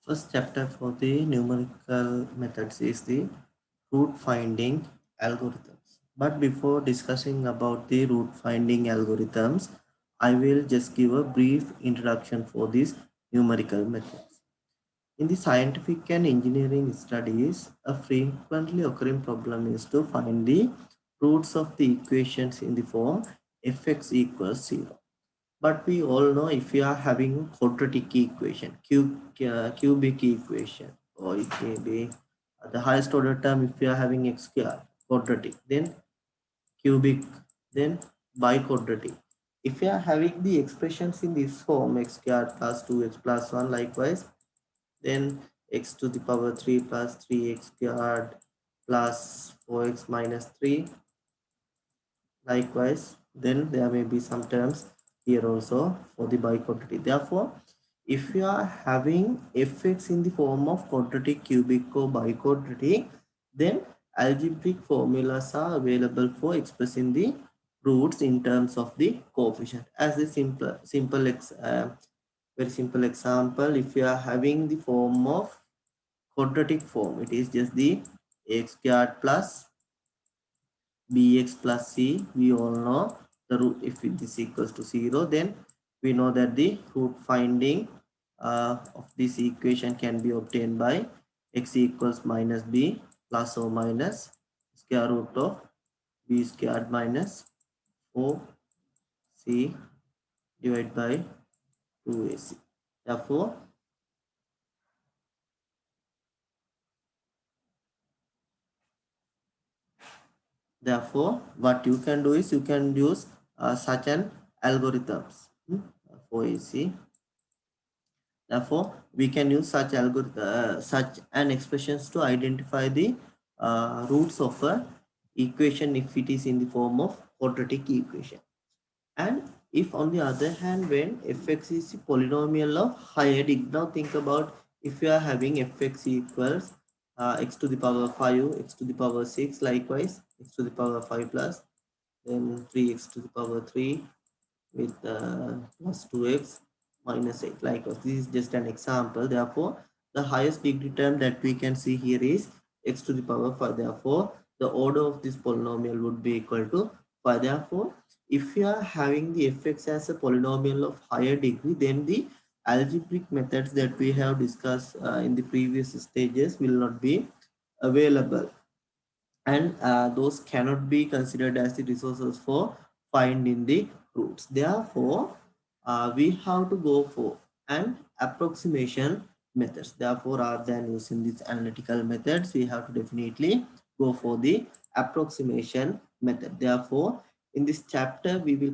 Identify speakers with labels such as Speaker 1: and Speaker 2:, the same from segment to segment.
Speaker 1: First chapter for the numerical methods is the root finding algorithms. But before discussing about the root finding algorithms, I will just give a brief introduction for these numerical methods. In the scientific and engineering studies, a frequently occurring problem is to find the roots of the equations in the form fx equals 0. But we all know if you are having a quadratic equation, cubic equation, or it may be the highest order term if you are having x square, quadratic, then cubic, then biquadratic. If you are having the expressions in this form, x squared plus 2x plus 1, likewise, then x to the power 3 plus 3x squared plus 4x minus 3, likewise, then there may be some terms here also for the biquadratic. Therefore, if you are having fx in the form of quadratic, cubic or biquadratic, then algebraic formulas are available for expressing the roots in terms of the coefficient. As a very simple example, if you are having the form of quadratic form, it is just the x squared plus bx plus c. We all know the root. If this equals to 0, then we know that the root finding of this equation can be obtained by x equals minus b plus or minus square root of b squared minus 4c divided by 2ac. Therefore, what you can do is you can use such an algorithms for AC. Therefore, we can use such such an expressions to identify the roots of a equation if it is in the form of quadratic equation. And if on the other hand, when fx is a polynomial of higher degree, now think about if you are having fx equals x to the power 5, x to the power 6, likewise x to the power 5 plus, then 3x to the power 3 with plus 2x minus 8, likewise. This is just an example. Therefore, the highest degree term that we can see here is x to the power 5. Therefore, the order of this polynomial would be equal to 5. Therefore, if you are having the fx as a polynomial of higher degree, then the algebraic methods that we have discussed in the previous stages will not be available, and those cannot be considered as the resources for finding the roots. Therefore, we have to go for an approximation methods. Therefore, rather than using these analytical methods, we have to definitely go for the approximation method. Therefore, in this chapter, we will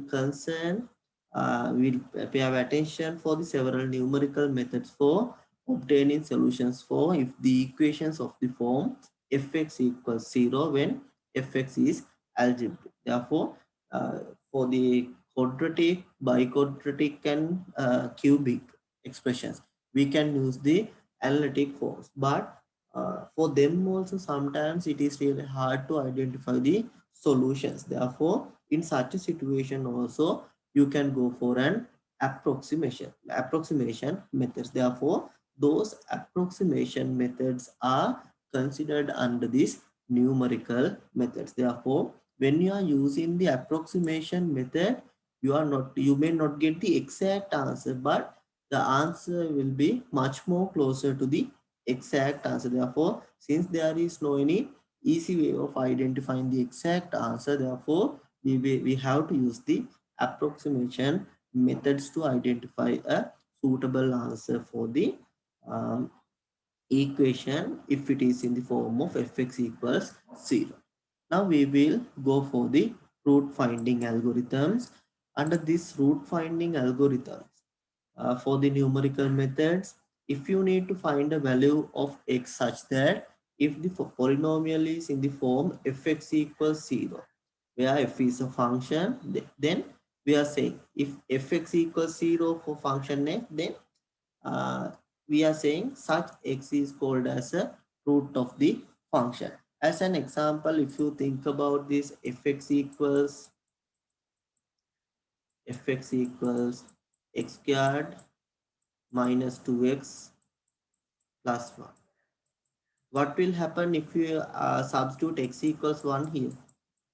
Speaker 1: pay our attention for the several numerical methods for obtaining solutions for if the equations of the form fx equals 0 when fx is algebraic. Therefore, for the quadratic, biquadratic, and cubic expressions, we can use the analytic forms. But for them also, sometimes it is really hard to identify the solutions. Therefore, in such a situation also, you can go for an approximation methods. Therefore, those approximation methods are considered under these numerical methods. Therefore, when you are using the approximation method, you may not get the exact answer, but the answer will be much more closer to the exact answer. Therefore, since there is no any easy way of identifying the exact answer, therefore we have to use the approximation methods to identify a suitable answer for the um, equation if it is in the form of fx equals 0. Now we will go for the root finding algorithms. Under this root finding algorithms, for the numerical methods, if you need to find a value of x such that if the polynomial is in the form fx equals 0, where f is a function, then we are saying if fx equals 0 for function f, then uh, we are saying such x is called as a root of the function. As an example, if you think about this fx equals x squared minus 2x plus 1. What will happen if you substitute x equals 1 here?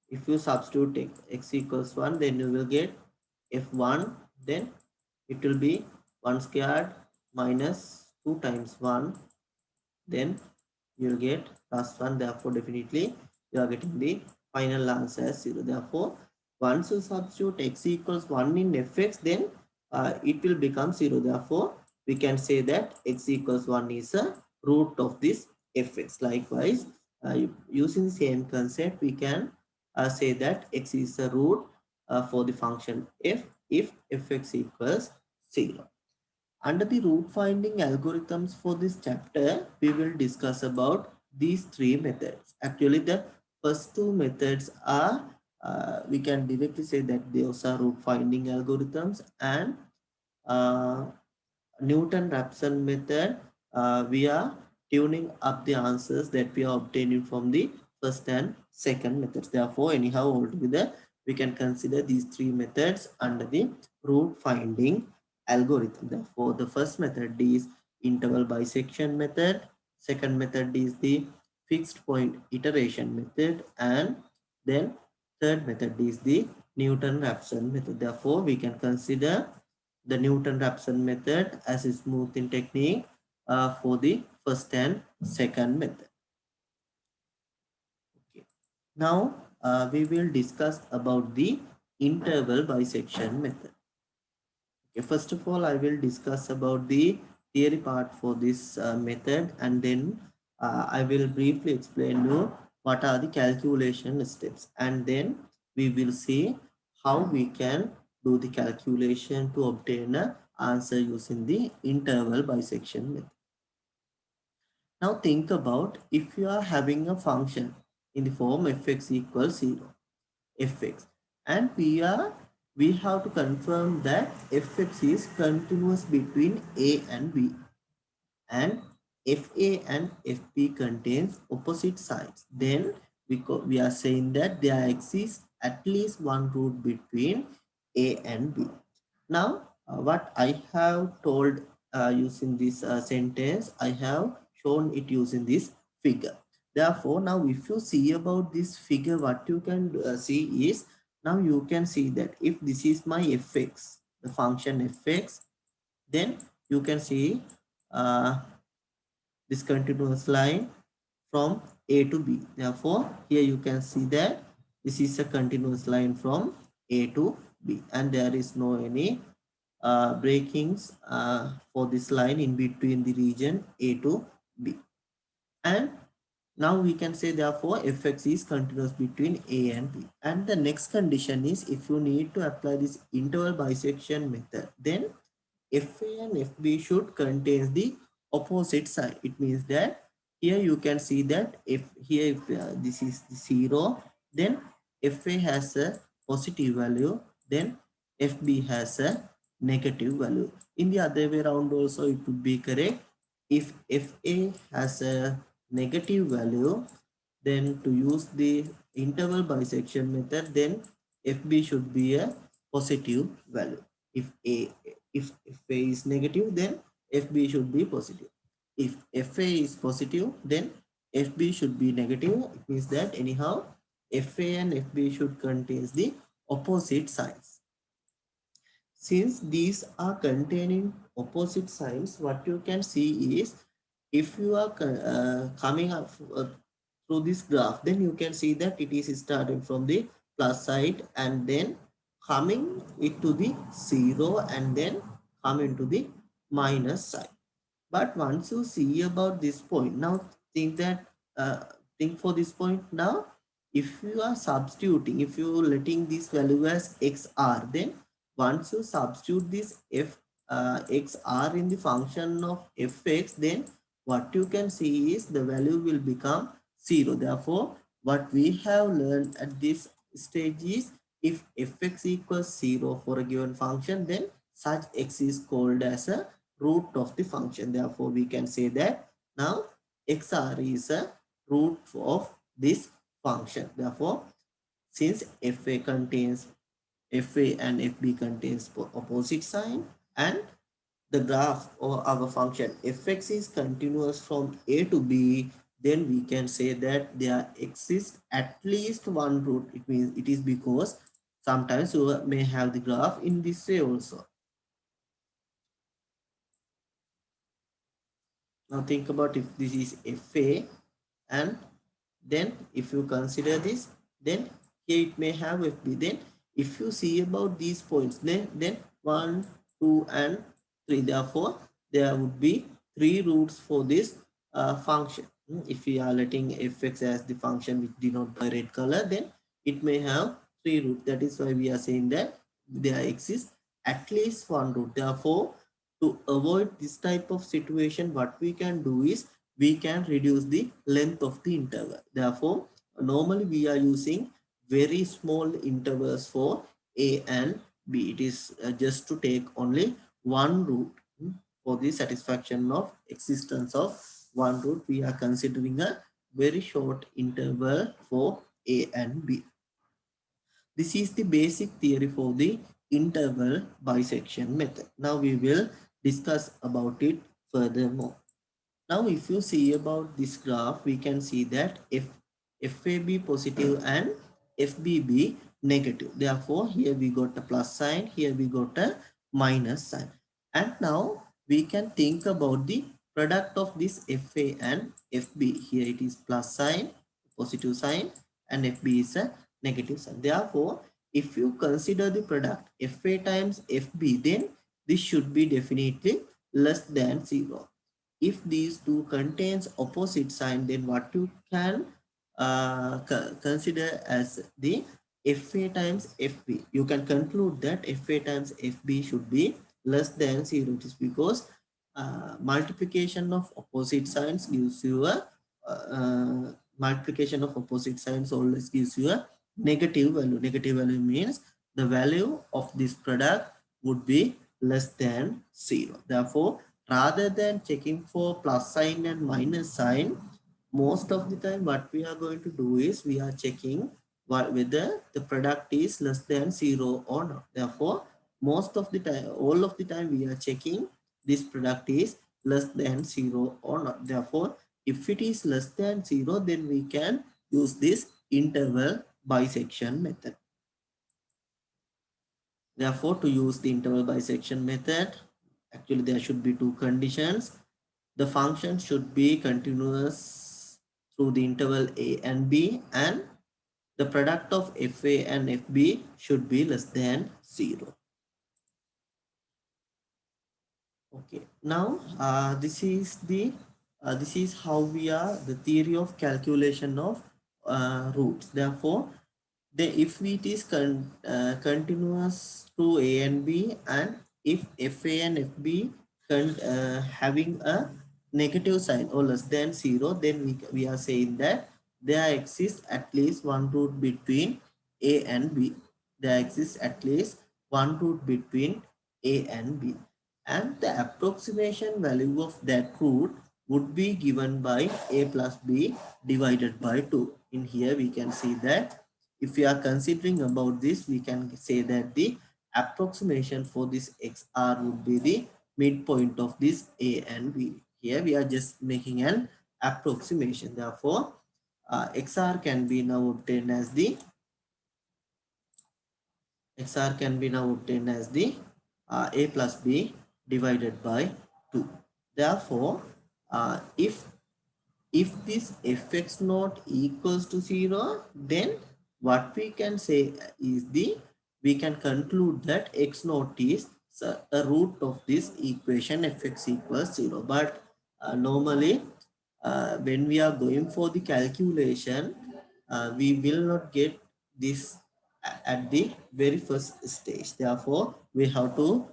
Speaker 1: If you substitute x equals 1, then you will get f1, then it will be 1 squared minus 2 times 1, then you will get plus 1. Therefore, definitely you are getting the final answer as 0. Therefore, once you substitute x equals 1 in fx, then it will become 0. Therefore, we can say that x equals 1 is a root of this fx. Likewise, using the same concept, we can say that x is a root for the function f if fx equals 0. Under the root finding algorithms for this chapter, we will discuss about these three methods. Actually, the first two methods are, we can directly say that those are root finding algorithms, and uh, Newton-Raphson method, we are tuning up the answers that we are obtaining from the first and second methods. Therefore, anyhow, altogether, we can consider these three methods under the root finding algorithm. Therefore, the first method is interval bisection method. Second method is the fixed point iteration method. And then third method is the Newton-Raphson method. Therefore, we can consider the Newton-Raphson method as a smoothing technique for the first and second method. Okay. Now we will discuss about the interval bisection method. Okay. First of all, I will discuss about the theory part for this method, and then I will briefly explain you what are the calculation steps, and then we will see how we can do the calculation to obtain an answer using the interval bisection method. Now think about if you are having a function in the form fx equals 0, fx, and we have to confirm that fx is continuous between a and b, and fa and fb contains opposite sides. Then we are saying that there exists at least one root between a and b. Now what I have told using this sentence, I have shown it using this figure. Therefore, now if you see about this figure, what you can see is, now you can see that if this is my fx, the function fx, then you can see uh, this continuous line from A to B. Therefore, here you can see that this is a continuous line from A to B, and there is no any breakings for this line in between the region A to B. And now we can say therefore fx is continuous between A and B. And the next condition is, if you need to apply this interval bisection method, then fa and fb should contain the opposite side. It means that here you can see that if here if this is 0, then fa has a positive value, then fb has a negative value. In the other way around also it would be correct. If fa has a negative value, then to use the interval bisection method, then fb should be a positive value. If fa is negative, then fb should be positive. If fa is positive, then fb should be negative. It means that anyhow fa and fb should contain the opposite signs. Since these are containing opposite signs, what you can see is, if you are coming up through this graph, then you can see that it is starting from the plus side and then coming it to the 0 and then coming to the minus side. But once you see about this point, now think that think for this point. Now if you are substituting, if you letting this value as xr, then once you substitute this xr in the function of fx, then what you can see is the value will become 0. Therefore, what we have learned at this stage is, if fx equals 0 for a given function, then such x is called as a root of the function. Therefore, we can say that now xr is a root of this function. Therefore, since fa contains fa and fb contains opposite sign, and the graph or our function fx is continuous from a to b, then we can say that there exists at least one root. It means it is because sometimes you may have the graph in this way also. Now think about if this is fa, and then if you consider this, then here it may have fb. Then if you see about these points, then 1, 2 and 3, therefore there would be 3 roots for this function. If we are letting fx as the function which denoted by red color, then it may have 3 roots. That is why we are saying that there exists at least one root. Therefore, to avoid this type of situation, what we can do is we can reduce the length of the interval. Therefore, normally we are using very small intervals for a and b. It is just to take only one root. For the satisfaction of existence of one root, we are considering a very short interval for a and b. This is the basic theory for the interval bisection method. Now we will discuss about it furthermore. Now if you see about this graph, we can see that FAB positive and FBB negative. Therefore, here we got a plus sign, here we got a minus sign. And now we can think about the product of this FA and FB. Here it is plus sign, positive sign, and FB is a negative sign. Therefore, if you consider the product FA times FB, then this should be definitely less than 0. If these two contains opposite sign, then what you can consider as the FA times FB. You can conclude that FA times FB should be less than 0. It is because multiplication of opposite signs gives you a multiplication of opposite signs always gives you a negative value. Negative value means the value of this product would be less than 0. Therefore, rather than checking for plus sign and minus sign, most of the time what we are going to do is we are checking whether the product is less than 0 or not. Therefore, most of the time, all of the time we are checking this product is less than 0 or not. Therefore, if it is less than 0, then we can use this interval bisection method. Therefore, to use the interval bisection method, actually there should be two conditions. The function should be continuous through the interval a and b, and the product of fa and fb should be less than 0. Okay, now this is how we are the theory of calculation of roots. Therefore, if it is continuous to a and b, and if fa and fb having a negative sign or less than 0, then we are saying that there exists at least one root between a and b. There exists at least one root between a and b, and the approximation value of that root would be given by a plus b divided by 2. In here we can see that if we are considering about this, we can say that the approximation for this xr would be the midpoint of this a and b. Here we are just making an approximation. Therefore, xr can be now obtained as the a plus b divided by 2. Therefore, if this fx naught equals to 0, then what we can say is we can conclude that x naught is a root of this equation fx equals 0. But normally when we are going for the calculation, we will not get this at the very first stage. Therefore, we have to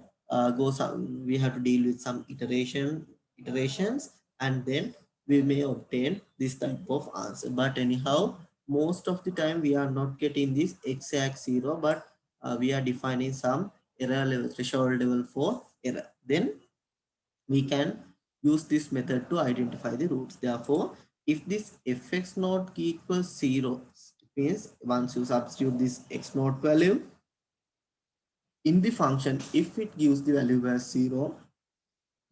Speaker 1: we have to deal with some iterations, and then we may obtain this type of answer. But anyhow, most of the time we are not getting this exact 0, but we are defining some error level, threshold level for error. Then we can use this method to identify the roots. Therefore, if this fx naught equals 0, it means once you substitute this x naught value in the function, if it gives the value as 0,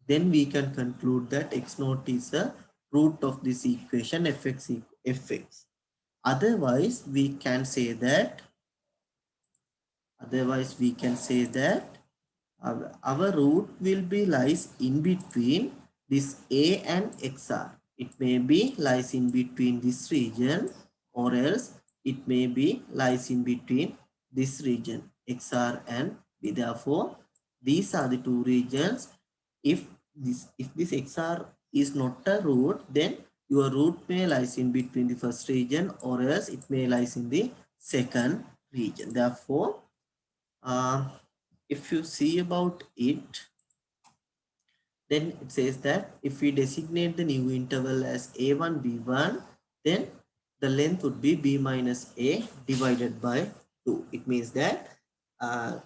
Speaker 1: then we can conclude that x naught is a root of this equation fx. Otherwise, we can say that our root will be lies in between this A and XR. It may be lies in between this region, or else it may be lies in between this region XR and B. Therefore, these are the two regions. If this XR is not a root, then your root may lies in between the first region, or else it may lies in the second region. Therefore, if you see about it, then it says that if we designate the new interval as a1 b1, then the length would be b minus a divided by 2. It means that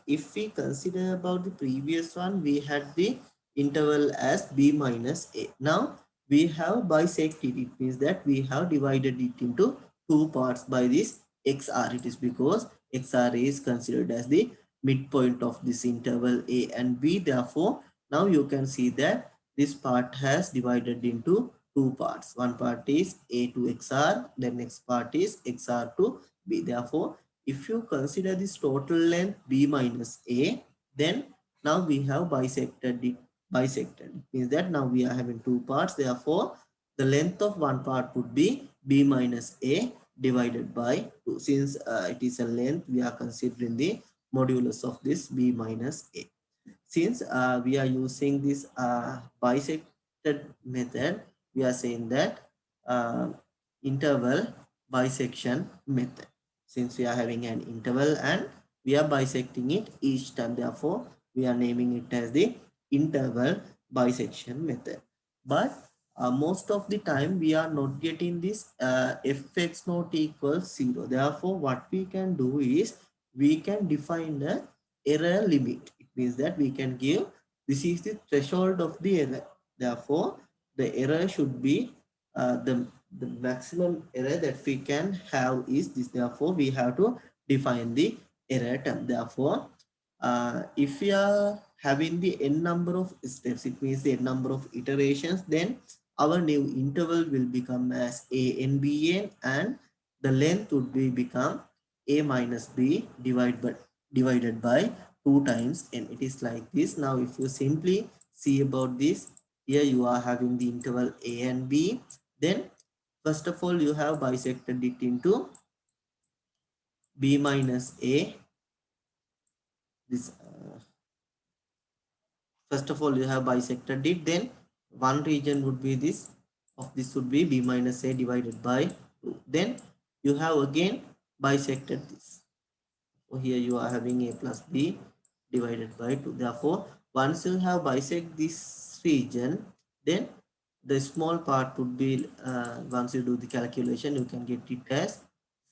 Speaker 1: if we consider about the previous one, we had the interval as b minus a. Now we have bisected. It means that we have divided it into two parts by this xr. It is because xr is considered as the midpoint of this interval a and b. Therefore, now you can see that this part has divided into two parts. One part is a to xr, then next part is xr to b. Therefore, if you consider this total length b minus a, then now we have bisected it. Bisected means that now we are having two parts. Therefore, the length of one part would be b minus a divided by 2. Since it is a length, we are considering the modulus of this b minus a. Since we are using this bisected method, we are saying that uh, interval bisection method. Since we are having an interval and we are bisecting it each time, therefore we are naming it as the interval bisection method. But most of the time we are not getting this fx not equals 0. Therefore, what we can do is we can define the error limit. It means that we can give this is the threshold of the error. Therefore, the error should be the maximum error that we can have is this. Therefore, we have to define the error term. Therefore, if we are having the n number of steps, it means the n number of iterations, then our new interval will become as a n b n, and the length would be become a minus b divided by 2 times n. It is like this. Now, if you simply see about this, here you are having the interval a and b. Then, first of all, you have bisected it into b minus a. This first of all, you have bisected it. Then, one region would be this. Of this would be b minus a divided by 2. Then, you have again bisected this. So here you are having a plus b divided by 2. Therefore, once you have bisect this region, then the small part would be, once you do the calculation, you can get it as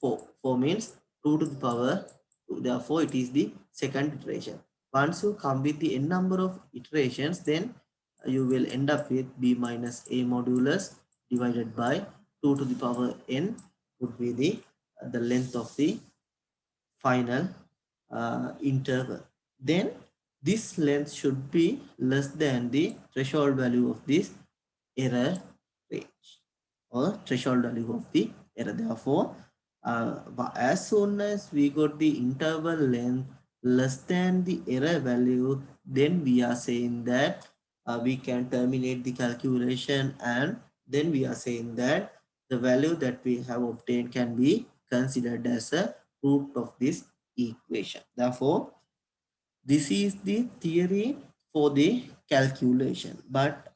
Speaker 1: 4. 4 means 2 to the power 2. Therefore, it is the second iteration. Once you come with the n number of iterations, then you will end up with b minus a modulus divided by 2 to the power n would be the length of the final interval. Then this length should be less than the threshold value of this error range or threshold value of the error. Therefore, as soon as we got the interval length less than the error value, then we are saying that we can terminate the calculation, and then we are saying that the value that we have obtained can be considered as a root of this equation. Therefore, this is the theory for the calculation. But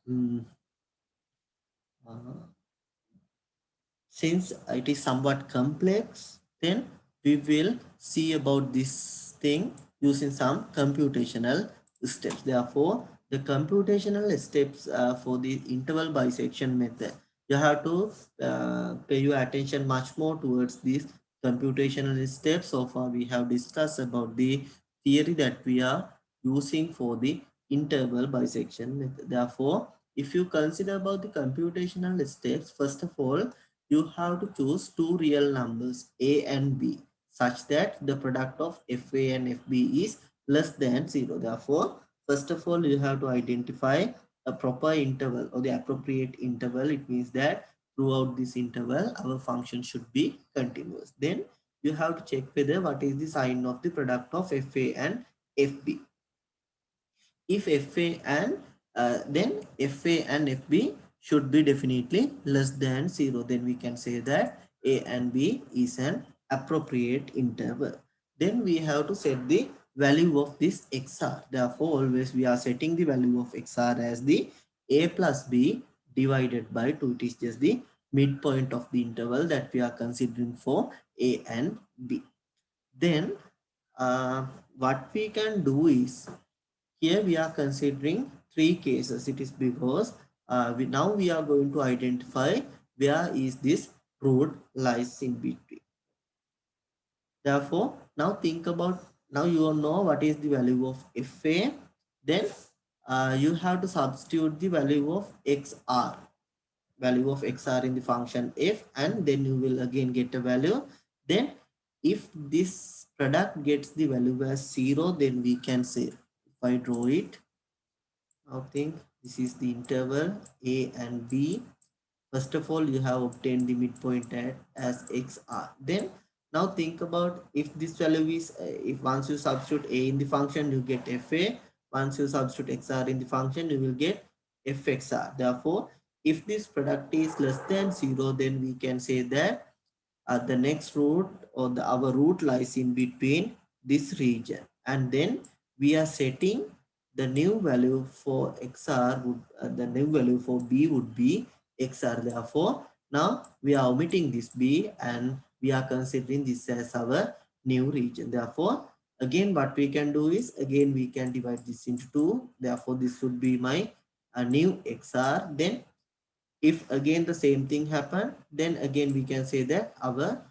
Speaker 1: since it is somewhat complex, then we will see about this thing using some computational steps. Therefore, the computational steps for the interval bisection method, you have to pay your attention much more towards these computational steps. So far, we have discussed about the theory that we are using for the interval bisection method. Therefore, if you consider about the computational steps, first of all, you have to choose two real numbers a and b such that the product of fa and fb is less than 0. Therefore, first of all, you have to identify a proper interval or the appropriate interval, it means that throughout this interval our function should be continuous. Then you have to check whether what is the sign of the product of FA and FB. If FA and then FA and FB should be definitely less than 0, then we can say that A and B is an appropriate interval. Then we have to set the value of this XR. Therefore, always we are setting the value of XR as the A plus B divided by 2. It is just the midpoint of the interval that we are considering for A and B. Then what we can do is, here we are considering 3 cases. It is because now we are going to identify where is this root lies in between. Therefore, now think about, now you know what is the value of FA. Then you have to substitute the value of XR. Value of XR in the function F, and then you will again get a value. Then if this product gets the value as 0, then we can say, if I draw it, now think this is the interval A and B. First of all, you have obtained the midpoint as XR. Then now think about, if this value is, if once you substitute A in the function, you get FA. Once you substitute XR in the function, you will get FXR. Therefore, if this product is less than 0, then we can say that the next root or our root lies in between this region. And then we are setting the new value for XR would, the new value for B would be XR. Therefore, now we are omitting this B and we are considering this as our new region. Therefore, again what we can do is, again we can divide this into 2. Therefore, this would be my new XR. Then if again the same thing happen, then again we can say that our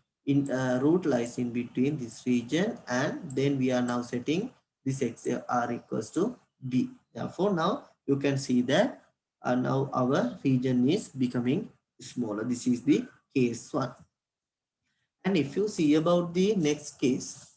Speaker 1: root lies in between this region, and then we are now setting this XR equals to B. Therefore, now you can see that now our region is becoming smaller. This is the case 1. And if you see about the next case,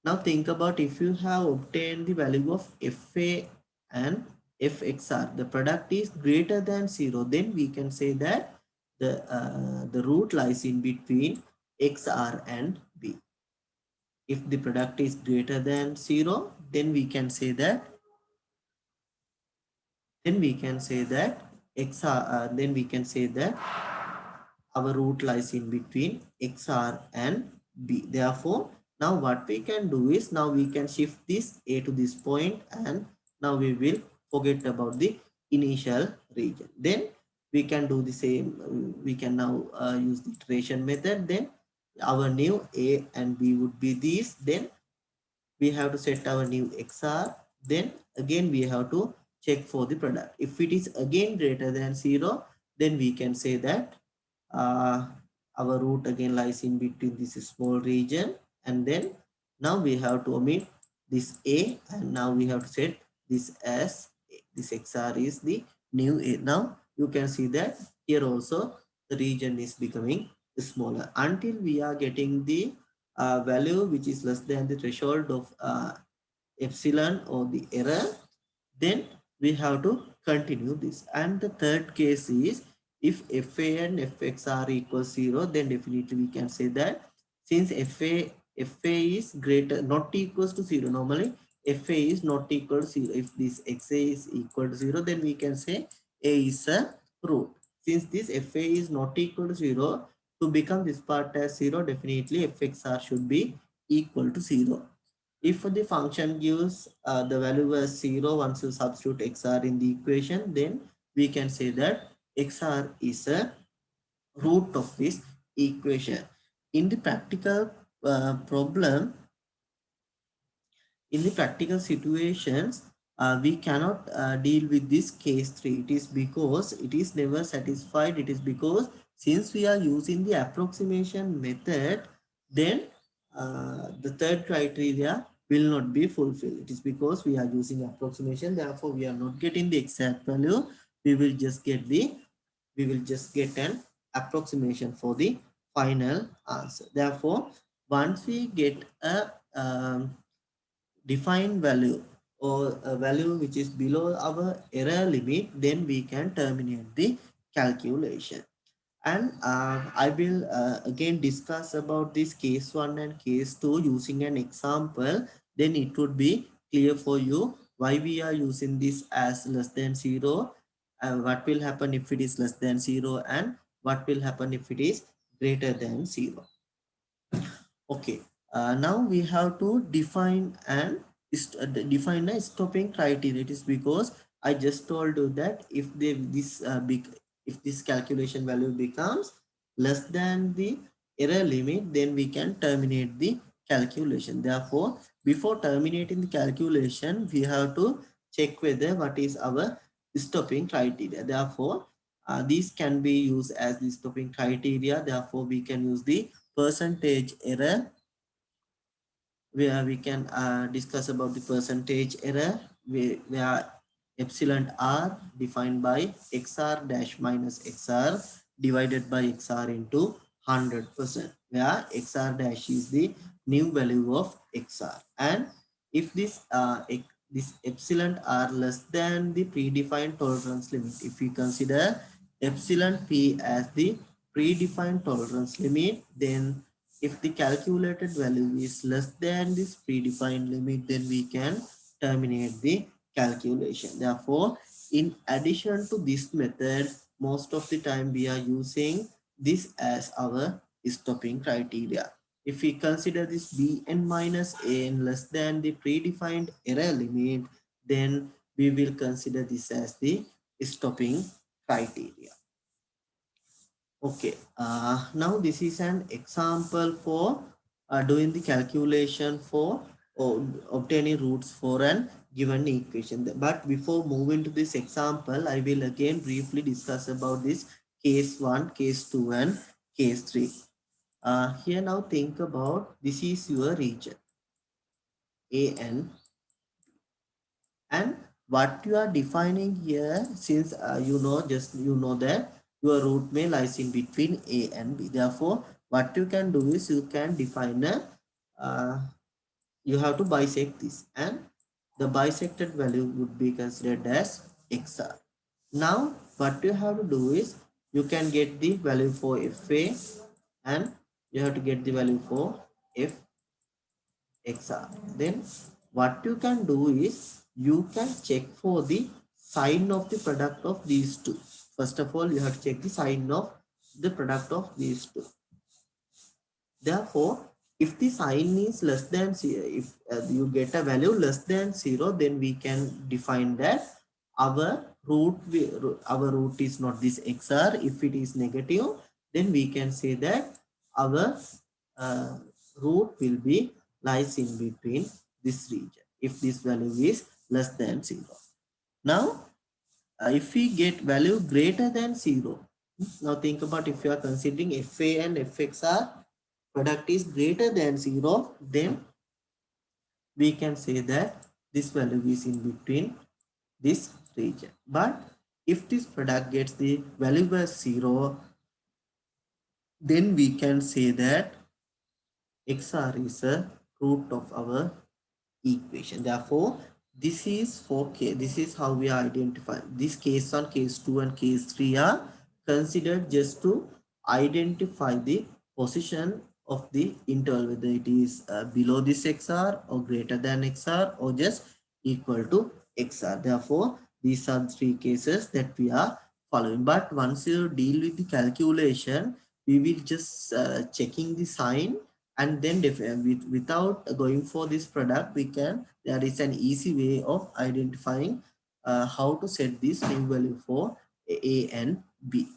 Speaker 1: now think about, if you have obtained the value of FA and FXR, the product is greater than 0, then we can say that the root lies in between XR and B. If the product is greater than 0, then we can say that XR, then we can say that our root lies in between XR and B. Therefore, now what we can do is, now we can shift this A to this point, and now we will forget about the initial region. Then we can do the same. We can now use the iteration method. Then our new A and B would be these. Then we have to set our new XR. Then again we have to check for the product. If it is again greater than 0, then we can say that our root again lies in between this small region, and then now we have to omit this A, and now we have to set this as A. This XR is the new A. Now you can see that here also the region is becoming smaller until we are getting the value which is less than the threshold of epsilon or the error. Then we have to continue this. And the third case is, if FA and FX are equal 0, then definitely we can say that since FA is greater, not equals to 0, normally FA is not equal to 0. If this XA is equal to 0, then we can say A is a root. Since this FA is not equal to 0, to become this part as 0, definitely FXR should be equal to 0. If the function gives the value as 0, once you substitute XR in the equation, then we can say that XR is a root of this equation. In the practical problem, in the practical situations, we cannot deal with this case 3. It is because it is never satisfied. It is because since we are using the approximation method, then the third criteria will not be fulfilled. It is because we are using approximation, therefore we are not getting the exact value. We will just get an approximation for the final answer. Therefore, once we get a defined value, or a value which is below our error limit, then we can terminate the calculation. And I will again discuss about this case 1 and case 2 using an example. Then it would be clear for you why we are using this as less than 0, what will happen if it is less than 0, and what will happen if it is greater than 0. Okay, now we have to define and define a stopping criteria. It is because I just told you that if if this calculation value becomes less than the error limit, then we can terminate the calculation. Therefore, before terminating the calculation, we have to check whether what is our stopping criteria. Therefore, these can be used as the stopping criteria. Therefore, we can use the percentage error, where we can discuss about the percentage error, where epsilon r defined by xr dash minus xr divided by xr into 100%, where xr dash is the new value of xr. And if this epsilon r less than the predefined tolerance limit, if we consider epsilon p as the predefined tolerance limit, then if the calculated value is less than this predefined limit, then we can terminate the calculation. Therefore, in addition to this method, most of the time we are using this as our stopping criteria. If we consider this bn minus an less than the predefined error limit, then we will consider this as the stopping criteria. Okay, now this is an example for doing the calculation for obtaining roots for an given equation. But before moving to this example, I will again briefly discuss about this case 1, case 2 and case 3. Here now think about, this is your region AN, and what you are defining here, since you know that your root may lies in between A and B. Therefore, what you can do is you can define a you have to bisect this, and the bisected value would be considered as XR. Now what you have to do is you can get the value for FA, and you have to get the value for FXR. Then what you can do is you can check for the sign of the product of these two. First of all, you have to check the sign of the product of these two. Therefore, if the sign is less than 0, if you get a value less than 0, then we can define that our root is not this XR. If it is negative, then we can say that our uh, root will be lies in between this region if this value is less than 0. Now, if we get value greater than 0, now think about, if you are considering FA and FXR product is greater than 0, then we can say that this value is in between this region. But if this product gets the value as 0, then we can say that XR is a root of our equation. Therefore, this is for this is how we identify this case on case 2 and case 3 are considered just to identify the position of the interval, whether it is below this XR or greater than XR or just equal to XR. Therefore, these are three cases that we are following. But once you deal with the calculation, we will just checking the sign, and then without going for this product, we can, there is an easy way of identifying how to set this new value for A and B.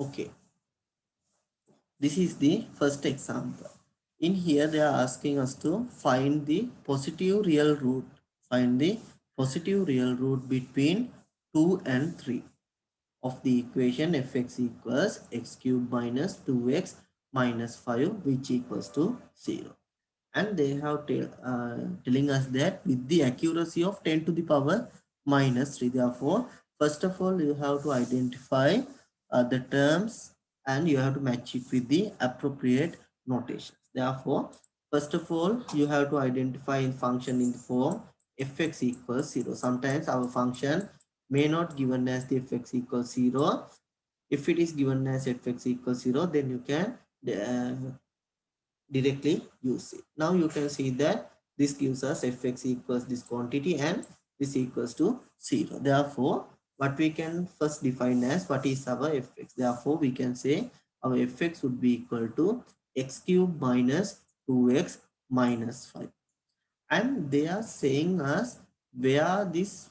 Speaker 1: Okay, this is the first example. In here they are asking us to find the positive real root, find the positive real root between 2 and 3 of the equation fx equals x cube minus 2x minus 5, which equals to 0. And they have telling us that with the accuracy of 10 to the power minus 3. Therefore, first of all, you have to identify the terms and you have to match it with the appropriate notations. Therefore, first of all, you have to identify a function in the form fx equals 0. Sometimes our function may not given as the fx equals 0. If it is given as fx equals 0, then you can directly use it. Now you can see that this gives us fx equals this quantity and this equals to 0. Therefore, what we can first define as what is our fx. Therefore, we can say our fx would be equal to x cube minus 2x minus 5. And they are saying us where this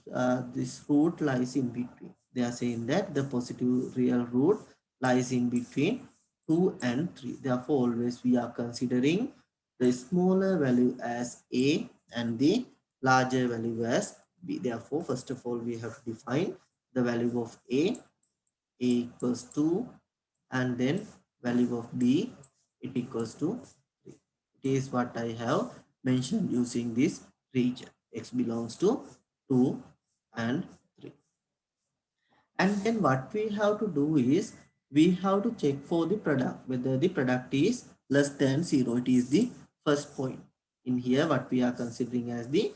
Speaker 1: root lies in between. They are saying that the positive real root lies in between 2 and 3. Therefore, always we are considering the smaller value as a and the larger value as b. Therefore, first of all, we have to define the value of a equals 2, and then value of b, it equals to 3. It is what I have mentioned using this region. X belongs to 2 and 3. And then what we have to do is we have to check for the product, whether the product is less than 0. It is the first point. In here, what we are considering as the,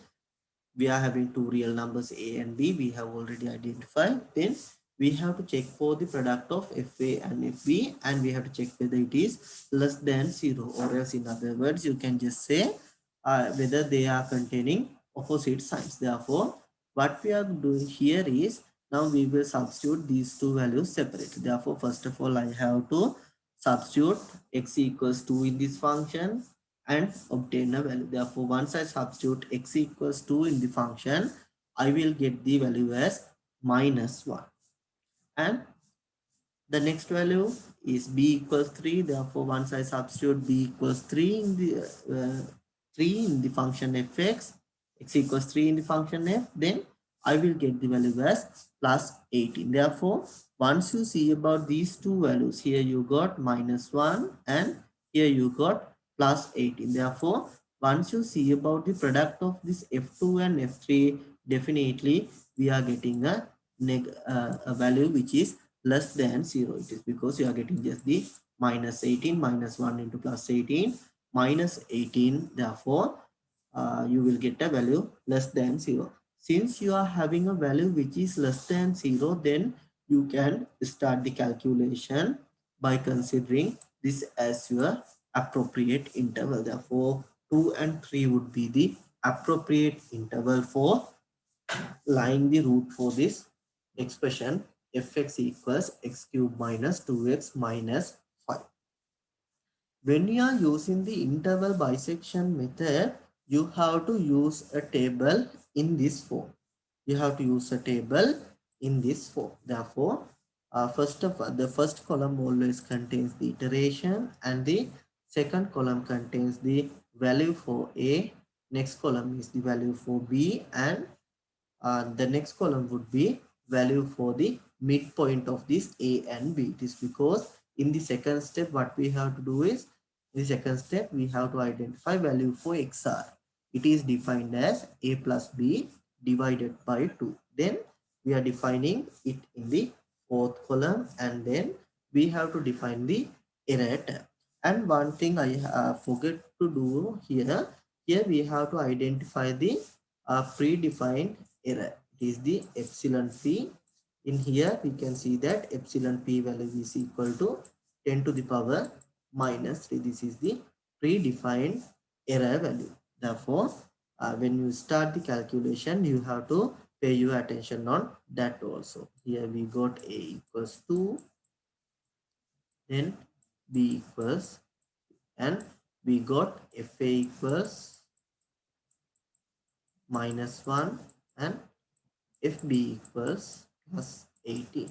Speaker 1: we are having two real numbers a and b, we have already identified. Then we have to check for the product of fa and fb, and we have to check whether it is less than 0, or else in other words you can just say whether they are containing opposite signs. Therefore, what we are doing here is, now we will substitute these two values separately. Therefore, first of all, I have to substitute x equals 2 in this function and obtain a value. Therefore, once I substitute x equals 2 in the function, I will get the value as minus 1. And the next value is b equals 3. Therefore, once I substitute b equals 3 in the function fx, x equals 3 in the function f, then I will get the value as plus 18. Therefore, once you see about these two values, here you got minus 1 and here you got plus 18. Therefore, once you see about the product of this f2 and f3, definitely we are getting a value which is less than 0. It is because you are getting just the minus 18, minus 1 into plus 18, minus 18. Therefore, you will get a value less than 0. Since you are having a value which is less than 0, then you can start the calculation by considering this as your appropriate interval. Therefore, 2 and 3 would be the appropriate interval for lying the root for this expression fx equals x cube minus 2x minus 5. When you are using the interval bisection method, you have to use a table in this form. You have to use a table in this form. Therefore, the first column always contains the iteration, and the second column contains the value for a. Next column is the value for b, and the next column would be value for the midpoint of this a and b. It is because in the second step what we have to do is, in the second step we have to identify value for xr. It is defined as a plus b divided by 2. Then we are defining it in the fourth column, and then we have to define the error term. And one thing I forget to do here, we have to identify the predefined error. It is the epsilon p. In here we can see that epsilon p value is equal to 10 to the power minus 3. This is the predefined error value. Therefore, when you start the calculation, you have to pay your attention on that also. Here we got a equals 2, then b equals, and we got fa equals minus 1 and fb equals plus 18.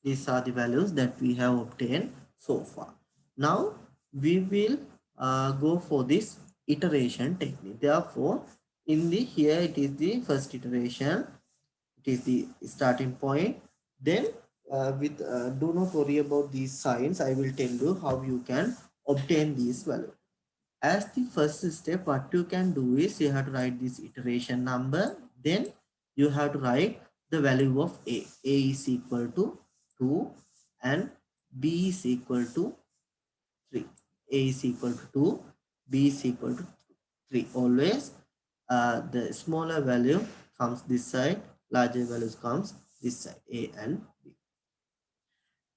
Speaker 1: These are the values that we have obtained so far. Now we will go for this iteration technique. Therefore, in the here it is the first iteration. It is the starting point. Then do not worry about these signs. I will tell you how you can obtain these values. As the first step, what you can do is you have to write this iteration number. Then you have to write the value of a. A is equal to 2. and b is equal to 3. A is equal to 2, b is equal to 3. Always the smaller value comes this side, larger values comes this side, A and B.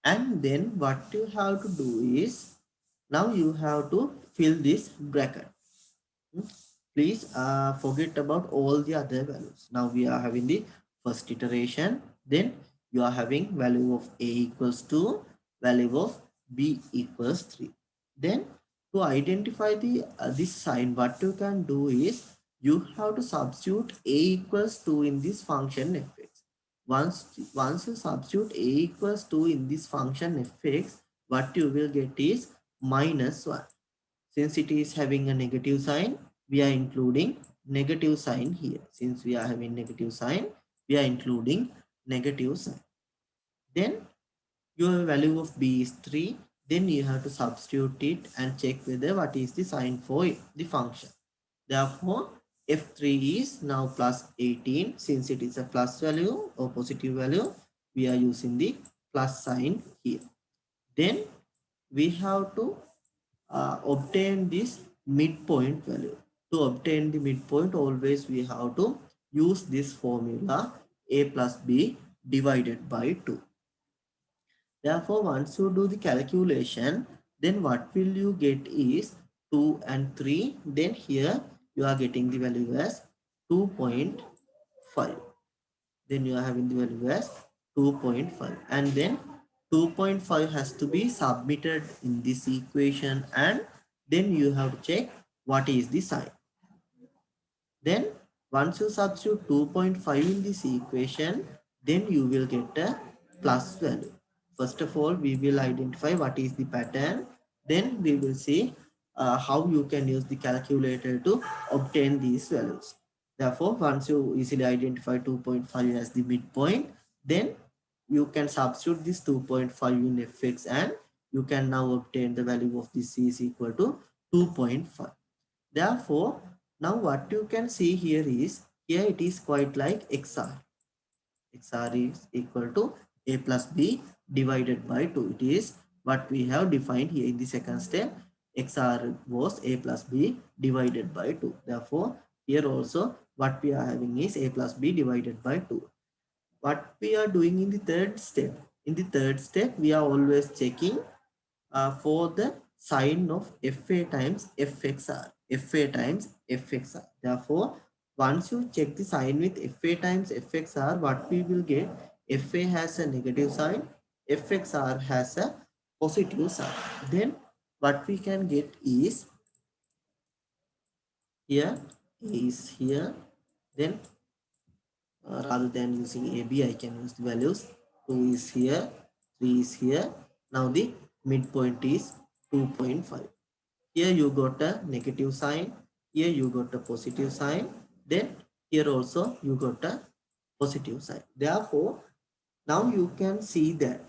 Speaker 1: And then what you have to do is, now you have to fill this bracket. Please forget about all the other values. Now we are having the first iteration, then you are having value of A equals 2, value of B equals 3. Then to identify the this sign, what you can do is you have to substitute A equals 2 in this function fx. Once you substitute A equals 2 in this function fx, what you will get is minus 1. Since it is having a negative sign, we are including negative sign here. Since we are having negative sign, we are including negative sign. Then your value of b is 3. Then you have to substitute it and check whether what is the sign for the function. Therefore, f3 is now plus 18. Since it is a plus value or positive value, we are using the plus sign here. Then we have to obtain this midpoint value. To obtain the midpoint, always we have to use this formula a plus b divided by 2. Therefore, once you do the calculation, then what will you get is 2 and 3. Then here you are getting the value as 2.5. Then you are having the value as 2.5, and then 2.5 has to be submitted in this equation, and then you have to check what is the sign. Then once you substitute 2.5 in this equation, then you will get a plus value. First of all, we will identify what is the pattern. Then we will see how you can use the calculator to obtain these values. Therefore, once you easily identify 2.5 as the midpoint, then you can substitute this 2.5 in fx, and you can now obtain the value of this c is equal to 2.5. Therefore, now what you can see here is, here it is quite like XR. XR is equal to A plus B divided by 2. It is what we have defined here in the second step. XR was A plus B divided by 2. Therefore, here also what we are having is A plus B divided by 2. What we are doing in the third step? In the third step, we are always checking for the sign of FA times FXR. FA times FXR. Therefore, once you check the sign with FA times FXR, what we will get? FA has a negative sign, FXR has a positive sign. Then what we can get is, here A is here, then rather than using AB, I can use the values. 2 is here, 3 is here. Now the midpoint is 2.5. Here you got a negative sign, here you got a positive sign, then here also you got a positive sign. Therefore, now you can see that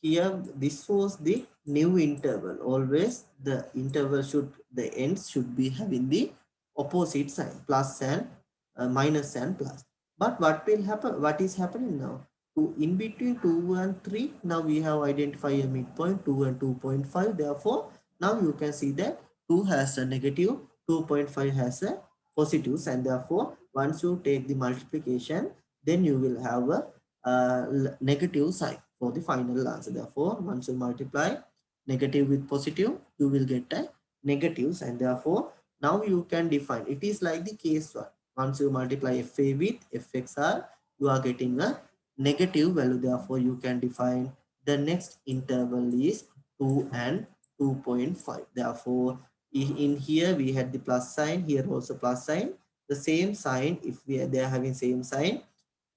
Speaker 1: here this was the new interval. Always the interval should, the ends should be having the opposite sign, plus and minus and plus. But what will happen? What is happening now? In between 2 and 3, now we have identified a midpoint 2 and 2.5. Therefore, now you can see that 2 has a negative, 2.5 has a positive sign. Therefore, once you take the multiplication, then you will have a negative sign for the final answer. Therefore, once you multiply negative with positive, you will get a negative sign. Therefore, now you can define, it is like the case 1. Once you multiply FA with FXR, you are getting a negative value. Therefore, you can define the next interval is 2 and 2.5. Therefore, in here we had the plus sign, here also plus sign. The same sign, if they are having same sign,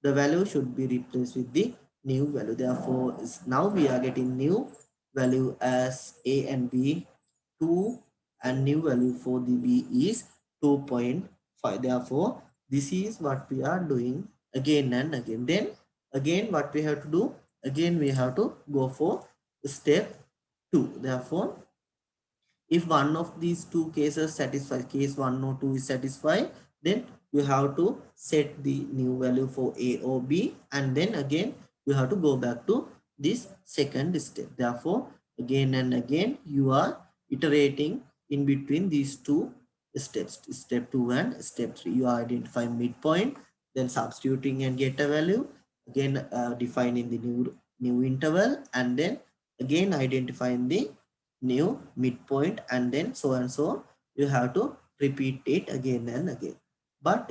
Speaker 1: the value should be replaced with the new value. Therefore, now we are getting new value as A and B 2, and new value for the B is 2.5. Therefore, this is what we are doing again and again. Then again what we have to do, again we have to go for step 2. Therefore, if one of these two cases satisfies, case 1 or 2 is satisfied, then you have to set the new value for A or B, and then again you have to go back to this second step. Therefore, again and again you are iterating in between these two steps, step 2 and step 3. You are identifying midpoint, then substituting and get a value, again defining the new interval, and then again identifying the new midpoint, and then so and so. You have to repeat it again and again. But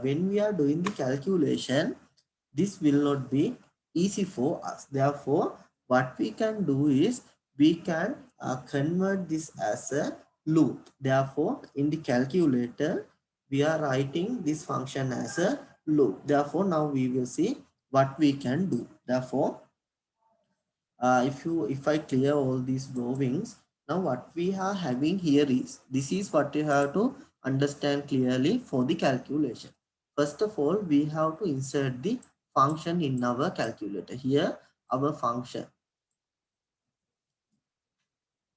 Speaker 1: when we are doing the calculation, this will not be easy for us. Therefore, what we can do is we can convert this as a loop. Therefore, in the calculator, we are writing this function as a loop. Therefore, now we will see what we can do. Therefore, if I clear all these drawings, now what we are having here is, this is what you have to understand clearly for the calculation. First of all, we have to insert the function in our calculator. Here our function,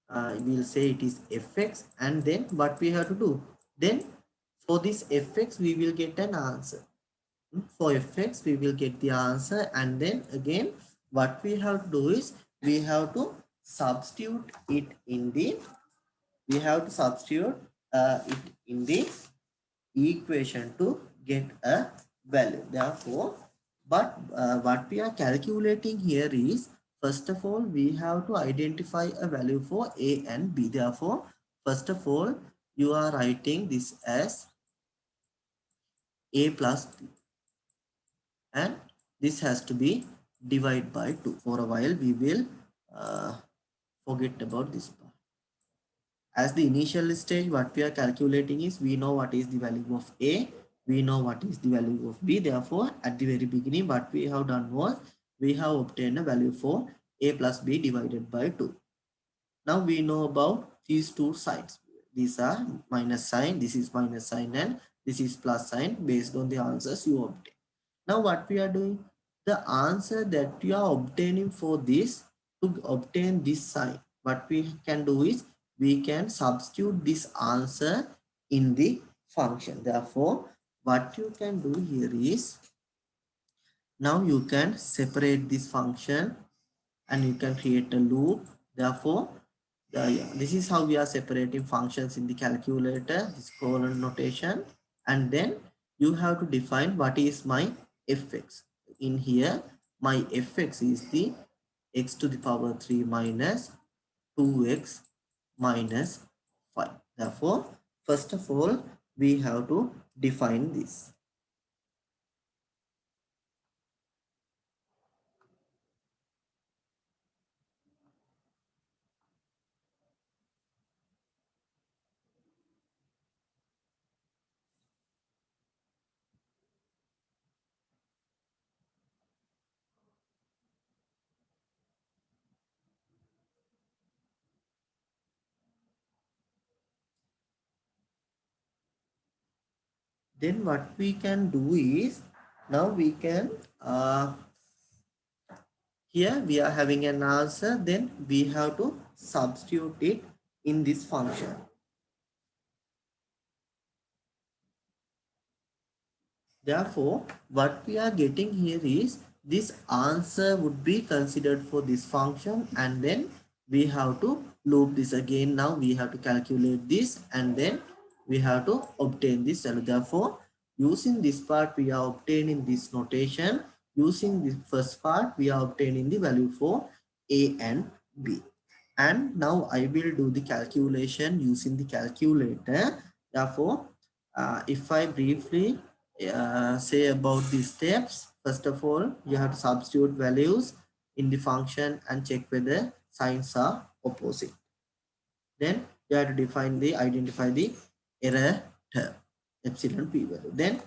Speaker 1: we'll say it is fx, and then what we have to do, then for this fx we will get an answer. For fx we will get the answer, and then again what we have to do is we have to substitute it in the, we have to substitute it in the equation to get a value. Therefore, but what we are calculating here is, first of all we have to identify a value for a and b. Therefore, first of all you are writing this as a plus b, and this has to be divided by 2. For a while we will forget about this part. As the initial stage, what we are calculating is, we know what is the value of a, we know what is the value of b. Therefore, at the very beginning what we have done was we have obtained a value for a plus b divided by 2. Now we know about these two sides. These are minus sign, this is minus sign, and this is plus sign based on the answers you obtain. Now what we are doing, the answer that you are obtaining for this, to obtain this sign, what we can do is we can substitute this answer in the function. Therefore, what you can do here is, now you can separate this function and you can create a loop. Therefore, yeah, this is how we are separating functions in the calculator, this colon notation, and then you have to define what is my fx. In here, my fx is the x to the power 3 minus 2x minus 5. Therefore, first of all, we have to define this. Then what we can do is, now we can here we are having an answer, then we have to substitute it in this function. Therefore, what we are getting here is, this answer would be considered for this function, and then we have to loop this again. Now we have to calculate this, and then we have to obtain this value. Therefore, using this part we are obtaining this notation. Using the first part we are obtaining the value for a and b. And now I will do the calculation using the calculator. Therefore, if I briefly say about these steps, first of all, you have to substitute values in the function and check whether signs are opposite. Then you have to identify the error term, epsilon p value. Then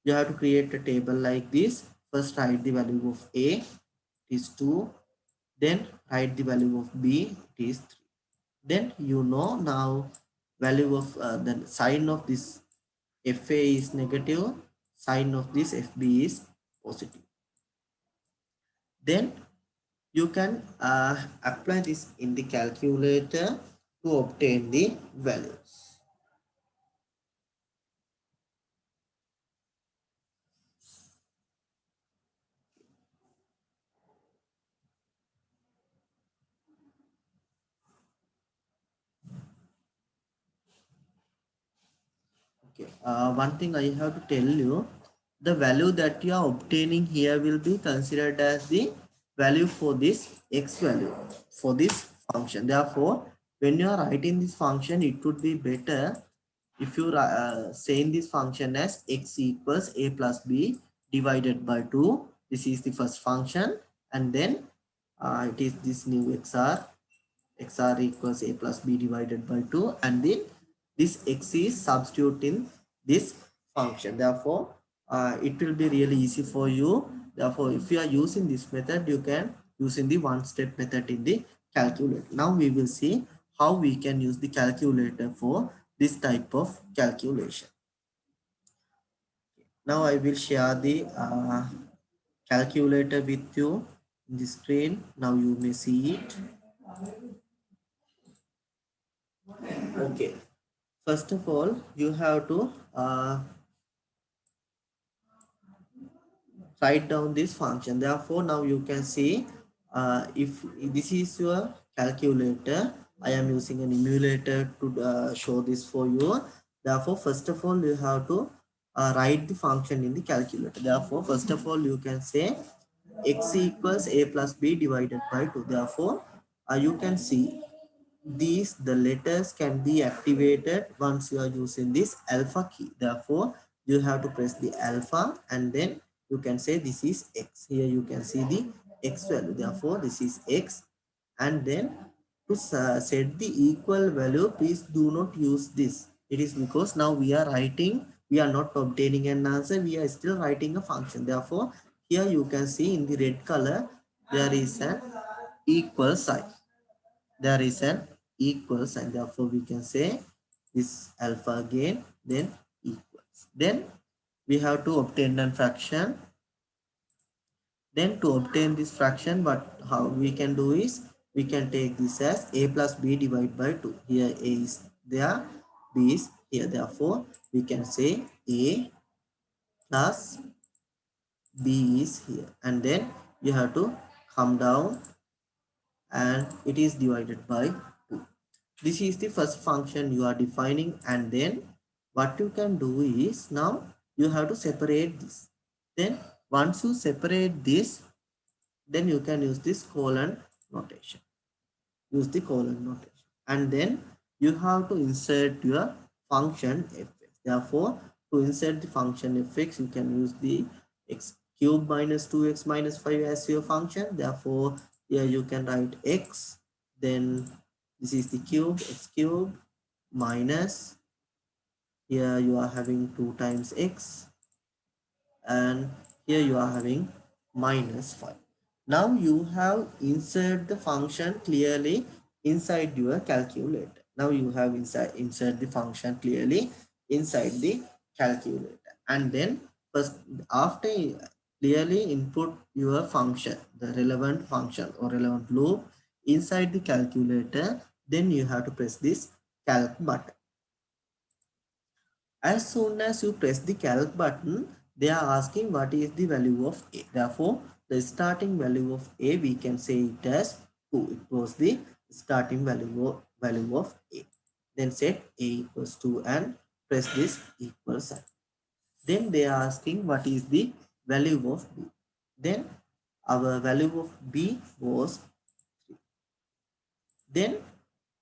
Speaker 1: you have to create a table like this. First write the value of a, it is 2. Then write the value of b, it is 3. Then you know now value of the sign of this fa is negative, sign of this fb is positive. Then you can apply this in the calculator to obtain the values. Okay. One thing I have to tell you, the value that you are obtaining here will be considered as the value for this x value for this function. Therefore, when you are writing this function, it would be better if you saying this function as x equals a plus b divided by 2. This is the first function, and then it is this new xr equals a plus b divided by 2, and then this x is substitute in this function. Therefore, it will be really easy for you. Therefore, if you are using this method, you can use in the one step method in the calculator. Now we will see how we can use the calculator for this type of calculation. Now I will share the calculator with you in the screen. Now you may see it. Okay. First of all, you have to write down this function. Therefore, now you can see if this is your calculator, I am using an emulator to show this for you. Therefore, first of all, you have to write the function in the calculator. Therefore, first of all, you can say x equals a plus b divided by 2. Therefore, you can see these the letters can be activated once you are using this alpha key. Therefore, you have to press the alpha, and then you can say this is x. Here you can see the x value. Therefore, this is x, and then to set the equal value, please do not use this. It is because now we are writing, we are not obtaining an answer, we are still writing a function. Therefore, here you can see in the red color there is an equal sign. There is an equal sign. Therefore, we can say this alpha again, then equals. Then we have to obtain a fraction. Then to obtain this fraction, what how we can do is we can take this as a plus b divided by 2. Here a is there, b is here. Therefore, we can say a plus b is here. And then you have to come down, and it is divided by 2. This is the first function you are defining, and then what you can do is now you have to separate this. Then once you separate this, then you can use this colon notation. Use the colon notation, and then you have to insert your function fx. Therefore, to insert the function fx, you can use the x cube minus 2x minus 5 as your function. Therefore, here you can write x, then this is the cube, x cube minus, here you are having 2 times x, and here you are having minus 5. Now you have insert the function clearly inside your calculator. Now you have insert the function clearly inside the calculator, and then first after clearly input your function, the relevant function or relevant loop inside the calculator, then you have to press this calc button. As soon as you press the calc button, they are asking what is the value of a. Therefore, the starting value of a, we can say it as 2. It was the starting value of a. Then set a equals 2 and press this equal sign. Then they are asking what is the value of b. Then our value of b was 3. Then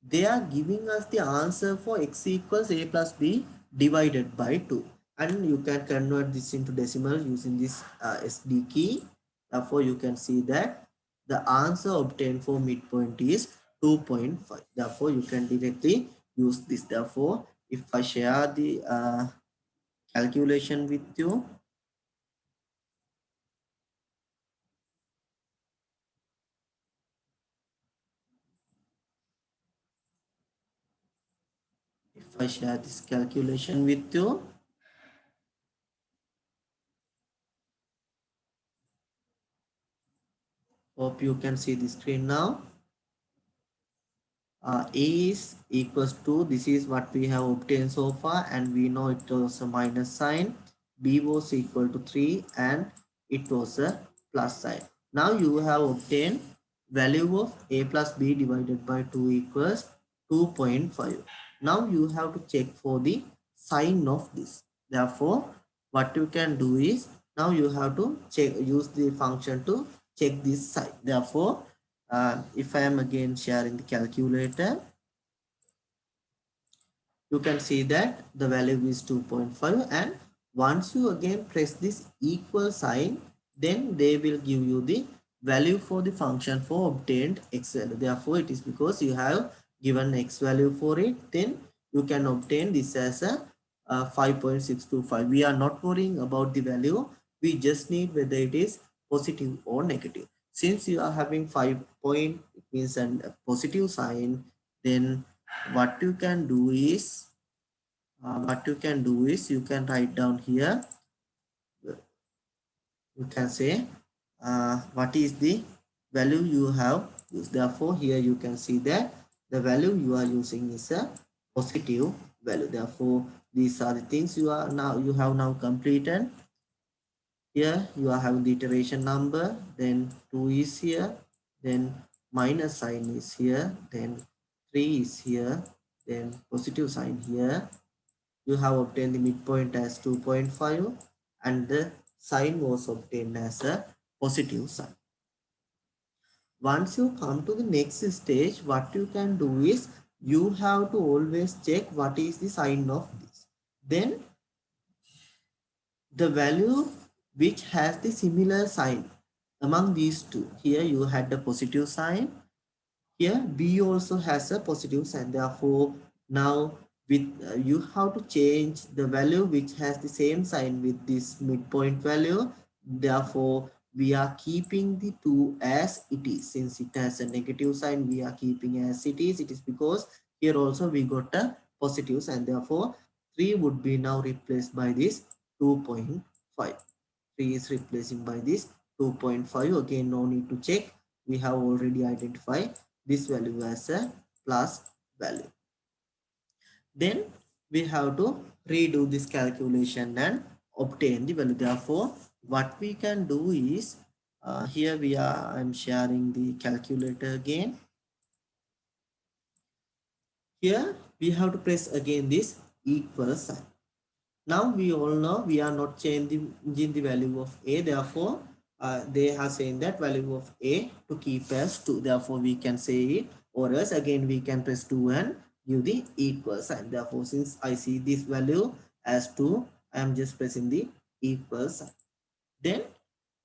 Speaker 1: they are giving us the answer for x equals a plus b divided by 2, and you can convert this into decimal using this SD key. Therefore, you can see that the answer obtained for midpoint is 2.5. Therefore, you can directly use this. Therefore, if I share the calculation with you, if I share this calculation with you, hope you can see the screen now. A is equals to, this is what we have obtained so far, and we know it was a minus sign. B was equal to 3 and it was a plus sign. Now you have obtained value of a plus b divided by 2 equals 2.5. Now you have to check for the sign of this. Therefore, what you can do is, now you have to use the function to check this sign. Therefore, if I am again sharing the calculator, you can see that the value is 2.5, and once you again press this equal sign, then they will give you the value for the function for obtained x value. Therefore, it is because you have given x value for it, then you can obtain this as a 5.625. We are not worrying about the value. We just need whether it is positive or negative. Since you are having 5 point, it means a positive sign, then what you can do is you can write down here, you can say what is the value you have used. Therefore, here you can see that the value you are using is a positive value. Therefore, these are the things you have now completed. Here you are having the iteration number, then 2 is here, then minus sign is here, then 3 is here, then positive sign here. You have obtained the midpoint as 2.5, and the sign was obtained as a positive sign. Once you come to the next stage, what you can do is, you have to always check what is the sign of this. Then the value which has the similar sign among these two, here you had the positive sign, here B also has a positive sign. Therefore, now with you have to change the value which has the same sign with this midpoint value. Therefore, we are keeping the 2 as it is. Since it has a negative sign, we are keeping as it is. It is because here also we got a positive sign. Therefore, 3 would be now replaced by this 2.5. 3 is replacing by this 2.5. Again, no need to check. We have already identified this value as a plus value. Then we have to redo this calculation and obtain the value. Therefore, what we can do is, here I'm sharing the calculator again. Here we have to press again this equal sign. Now we all know we are not changing the value of a. Therefore, they are saying that value of a to keep as 2. Therefore, we can say it, or else again we can press 2 and give the equal sign. Therefore, since I see this value as 2, I am just pressing the equal sign. Then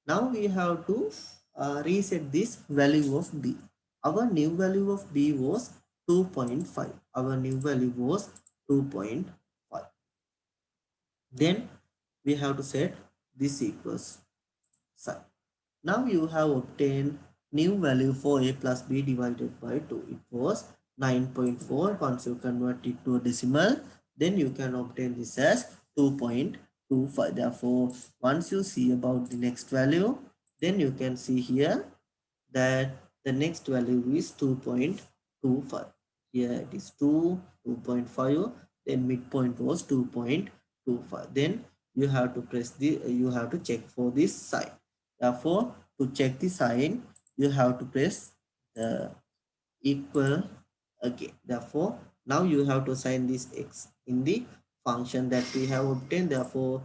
Speaker 1: now we have to reset this value of b. Our new value of b was 2.5. Our new value was 2.5. Then we have to set this equals sign. Now you have obtained new value for a plus b divided by 2. It was 9.4. Once you convert it to a decimal, then you can obtain this as 2.25. Therefore, once you see about the next value, then you can see here that the next value is 2.25. Here it is 2.5. Then midpoint was 2.25. Then you have to check for this sign. Therefore, to check the sign, you have to press the equal again. Therefore, now you have to assign this x in the function that we have obtained. Therefore,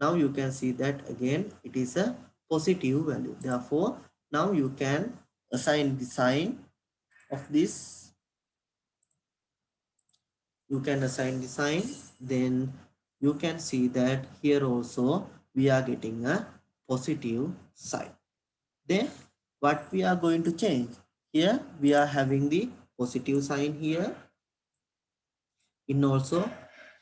Speaker 1: now you can see that again it is a positive value. Therefore, now you can assign the sign of this. You can assign the sign. Then you can see that here also we are getting a positive sign. Then what we are going to change? Here we are having the positive sign here.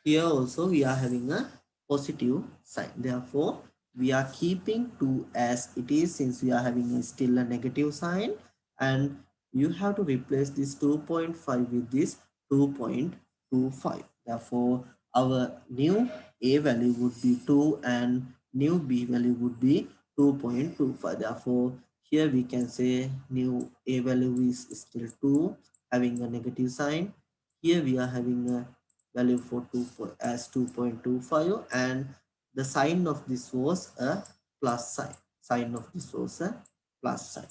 Speaker 1: Here also we are having a positive sign. Therefore, we are keeping 2 as it is, since we are having still a negative sign, and you have to replace this 2.5 with this 2.25. Therefore, our new a value would be 2 and new b value would be 2.25. Therefore, here we can say new a value is still 2, having a negative sign. Here we are having a value for 2 as 2.25, and the sign of this was a plus sign. Sign of this was a plus sign.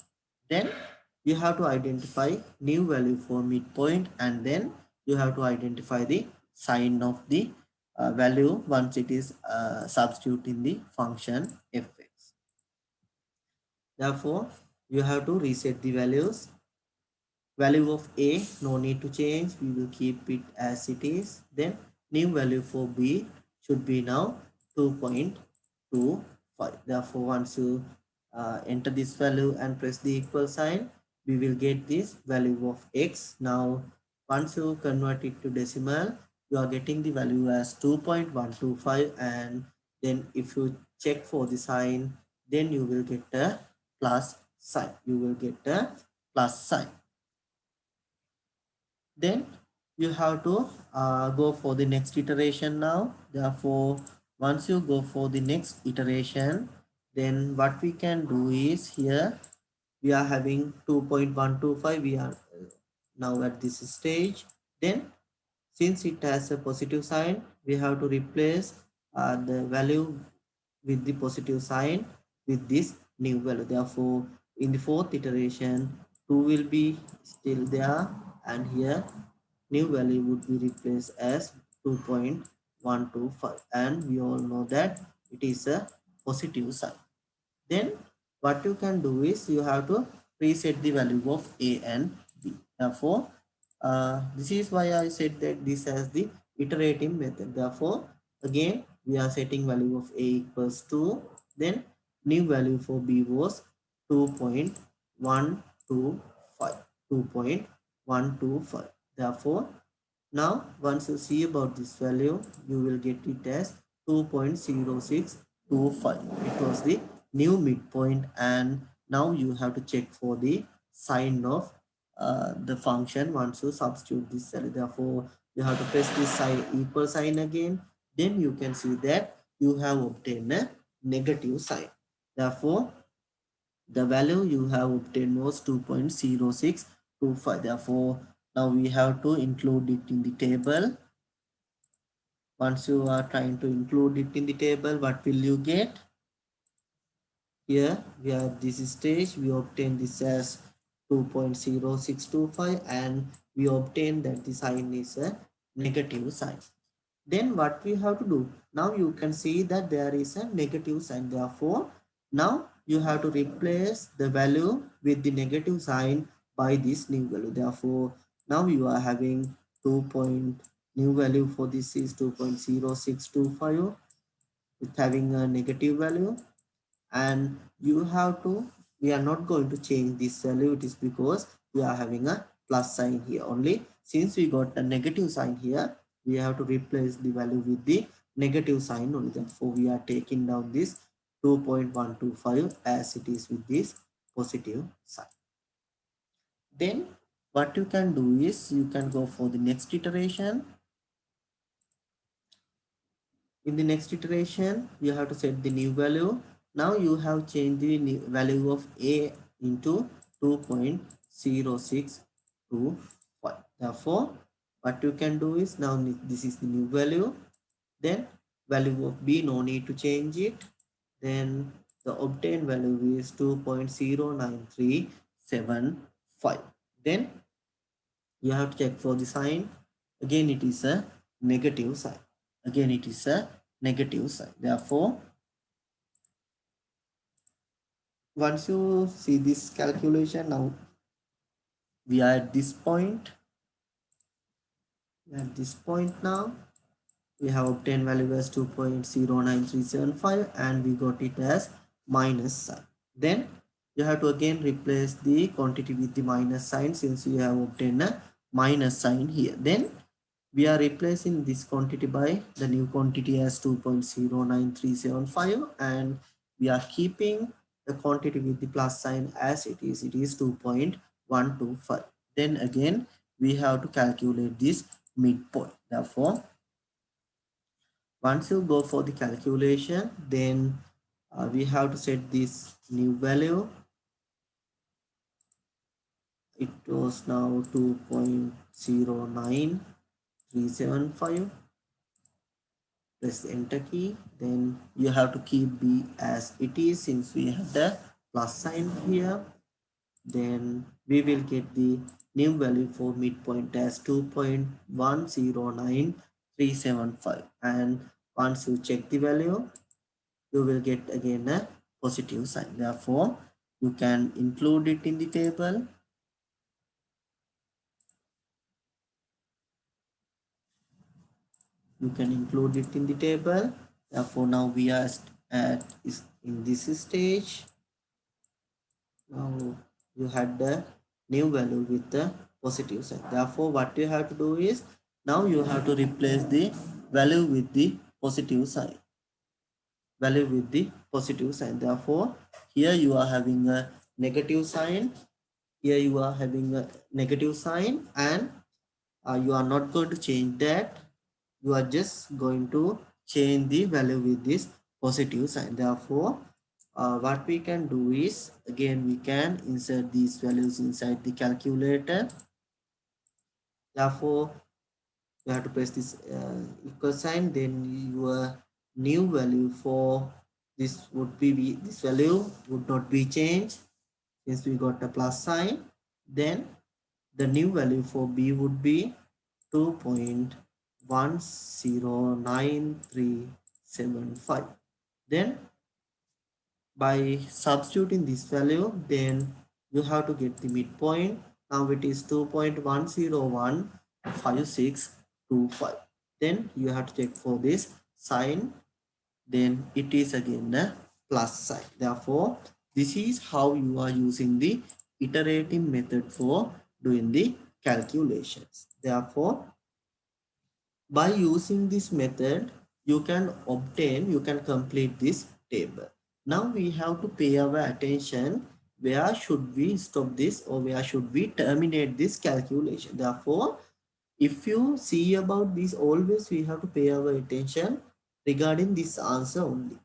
Speaker 1: Then you have to identify new value for midpoint, and then you have to identify the sign of the value once it is substituted in the function fx. Therefore, you have to reset the values. Value of a, no need to change, we will keep it as it is. Then new value for b should be now 2.25. Therefore, once you enter this value and press the equal sign, we will get this value of x. Now once you convert it to decimal, you are getting the value as 2.125, and then if you check for the sign, then you will get a plus sign. You will get a plus sign. Then you have to go for the next iteration now. Therefore, once you go for the next iteration, then what we can do is, here we are having 2.125. We are now at this stage. Then since it has a positive sign, we have to replace the value with the positive sign with this new value. Therefore, in the fourth iteration, 2 will be still there, and here new value would be replaced as 2.125, and we all know that it is a positive sign. Then what you can do is, you have to reset the value of a and b. Therefore, this is why I said that this has the iterative method. Therefore, again we are setting value of a equals 2, then new value for b was 2.125. 2.125. Therefore, now once you see about this value, you will get it as 2.0625. It was the new midpoint, and now you have to check for the sign of the function once you substitute this value. Therefore, you have to press this sign, equal sign again. Then you can see that you have obtained a negative sign. Therefore, the value you have obtained was 2.0625. Therefore, now we have to include it in the table. Once you are trying to include it in the table, what will you get? Here we have this stage, we obtain this as 2.0625, and we obtain that the sign is a negative sign. Then what we have to do? Now you can see that there is a negative sign. Therefore, now you have to replace the value with the negative sign by this new value. Therefore, now you are having new value for this is 2.0625 with having a negative value, and you have to, we are not going to change this value. It is because we are having a plus sign here only. Since we got a negative sign here, we have to replace the value with the negative sign only. Therefore, we are taking down this 2.125 as it is with this positive sign. Then what you can do is, you can go for the next iteration. In the next iteration, you have to set the new value. Now you have changed the value of a into 2.0625. Therefore, what you can do is, now this is the new value. Then value of b, no need to change it. Then the obtained value is 2.09375. Then you have to check for the sign. Again, it is a negative sign. Again, it is a negative sign. Therefore, once you see this calculation, now we are at this point. At this point now, we have obtained value as 2.09375, and we got it as minus sign. Then you have to again replace the quantity with the minus sign, since you have obtained a minus sign here. Then we are replacing this quantity by the new quantity as 2.09375, and we are keeping the quantity with the plus sign as it is 2.125. Then again we have to calculate this midpoint. Therefore, once you go for the calculation, then we have to set this new value. It was now 2.09375. Press the enter key. Then you have to keep b as it is, since we have the plus sign here. Then we will get the new value for midpoint as 2.10935. 375, and once you check the value, you will get again a positive sign. Therefore, you can include it in the table. You can include it in the table. Therefore, now we are at is in this stage. Now you had the new value with the positive sign. Therefore, what you have to do is now you have to replace the value with the positive sign. Value with the positive sign. Therefore, here you are having a negative sign. Here you are having a negative sign, and you are not going to change that. You are just going to change the value with this positive sign. Therefore, what we can do is, again, we can insert these values inside the calculator. Therefore, you have to press this equal sign, then your new value for this would be this value would not be changed since we got a plus sign. Then the new value for b would be 2.109375. Then by substituting this value, then you have to get the midpoint. Now it is 2.1015625. Then you have to check for this sign, then it is again the plus sign. Therefore, this is how you are using the iterative method for doing the calculations. Therefore, by using this method, you can complete this table. Now we have to pay our attention where should we stop this or where should we terminate this calculation. Therefore, if you see about this, always we have to pay our attention regarding this answer only.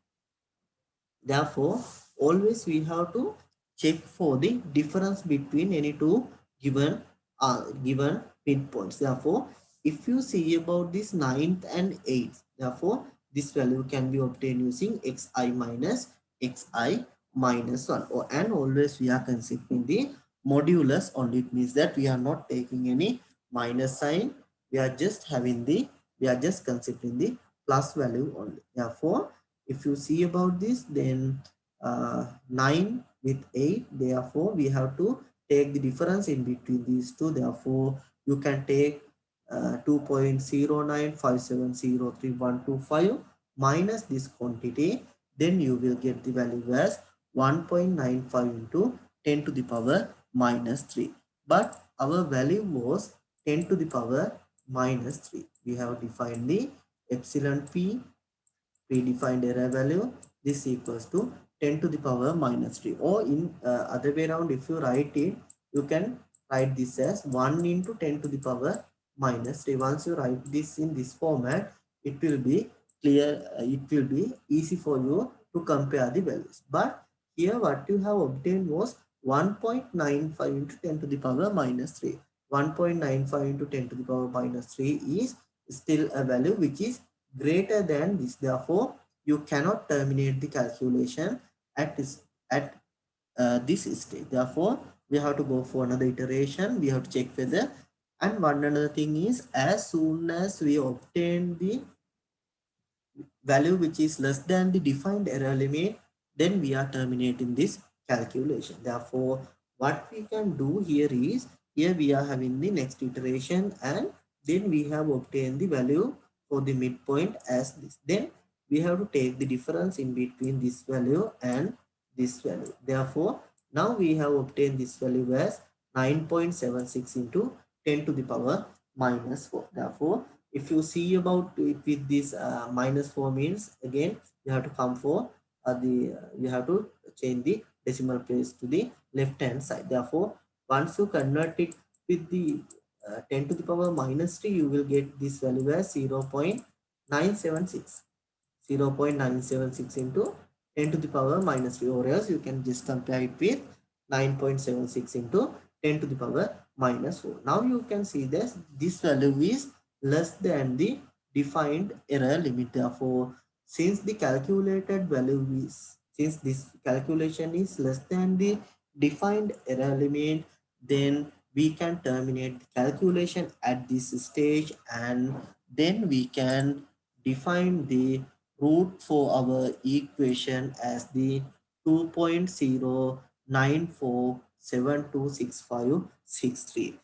Speaker 1: Therefore, always we have to check for the difference between any two given midpoints. Therefore, if you see about this 9th and 8th, therefore this value can be obtained using xi minus 1. And always we are considering the modulus only. It means that we are not taking any minus sign. We are just considering the plus value only. Therefore, if you see about this, then 9 with 8, therefore we have to take the difference in between these two. Therefore, you can take 2.095703.125 minus this quantity, then you will get the value as 1.95 into 10 to the power minus 3. But our value was 10 to the power minus 3. We have defined the epsilon p predefined error value. This equals to 10 to the power minus 3, or in other way around, if you write it, you can write this as 1 into 10 to the power minus 3. Once you write this in this format, it will be clear, it will be easy for you to compare the values. But here what you have obtained was 1.95 into 10 to the power minus 3. 1.95 into 10 to the power minus 3 is still a value which is greater than this. Therefore, you cannot terminate the calculation at this stage. Therefore, we have to go for another iteration. We have to check whether, and one another thing is, as soon as we obtain the value which is less than the defined error limit, then we are terminating this calculation. Therefore, what we can do here is, here we are having the next iteration, and then we have obtained the value for the midpoint as this. Then we have to take the difference in between this value and this value. Therefore, now we have obtained this value as 9.76 into 10 to the power minus 4. Therefore, if you see about it with this minus 4 means, again you have to come for you have to change the decimal place to the left hand side. Therefore, once you convert it with the 10 to the power minus 3, you will get this value as 0.976. 0.976 into 10 to the power minus 3, or else you can just compare it with 9.76 into 10 to the power minus 4. Now you can see this value is less than the defined error limit. Therefore, since the calculated value is, since this calculation is less than the defined error limit, then we can terminate the calculation at this stage, and then we can define the root for our equation as the 2.094726563.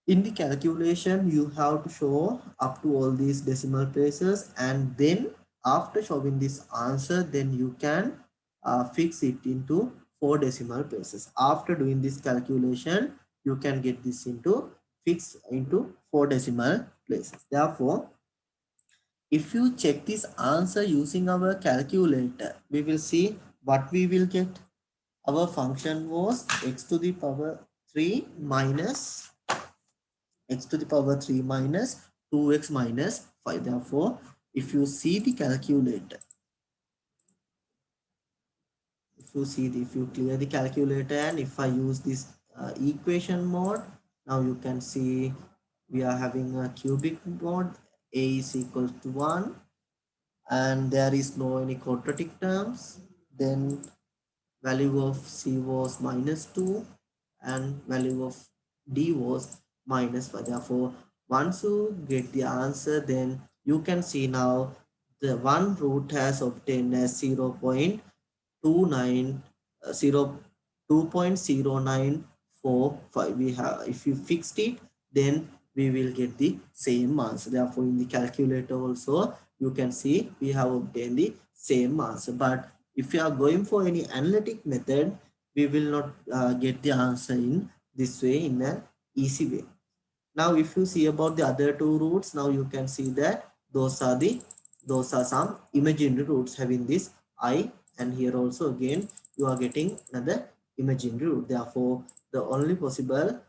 Speaker 1: In the calculation, you have to show up to all these decimal places, and then after showing this answer, then you can fix it into 4 decimal places. After doing this calculation, you can get this into fix into 4 decimal places. Therefore, if you check this answer using our calculator, we will see what we will get. Our function was x to the power 3 minus x to the power 3 minus 2x minus 5. Therefore, if you see the calculator, if you clear the calculator and if I use this equation mode, now you can see we are having a cubic mode. A is equal to 1 and there is no any quadratic terms. Then value of C was minus 2 and value of D was minus 5. Therefore, once you get the answer, then you can see now the one root has obtained as 0.29 2.0945. We have, if you fixed it, then we will get the same answer. Therefore, in the calculator also you can see we have obtained the same answer. But if you are going for any analytic method, we will not get the answer in this way, in an easy way. Now if you see about the other two roots, now you can see that those are some imaginary roots having this I, and here also again you are getting another imaginary root. Therefore, the only possible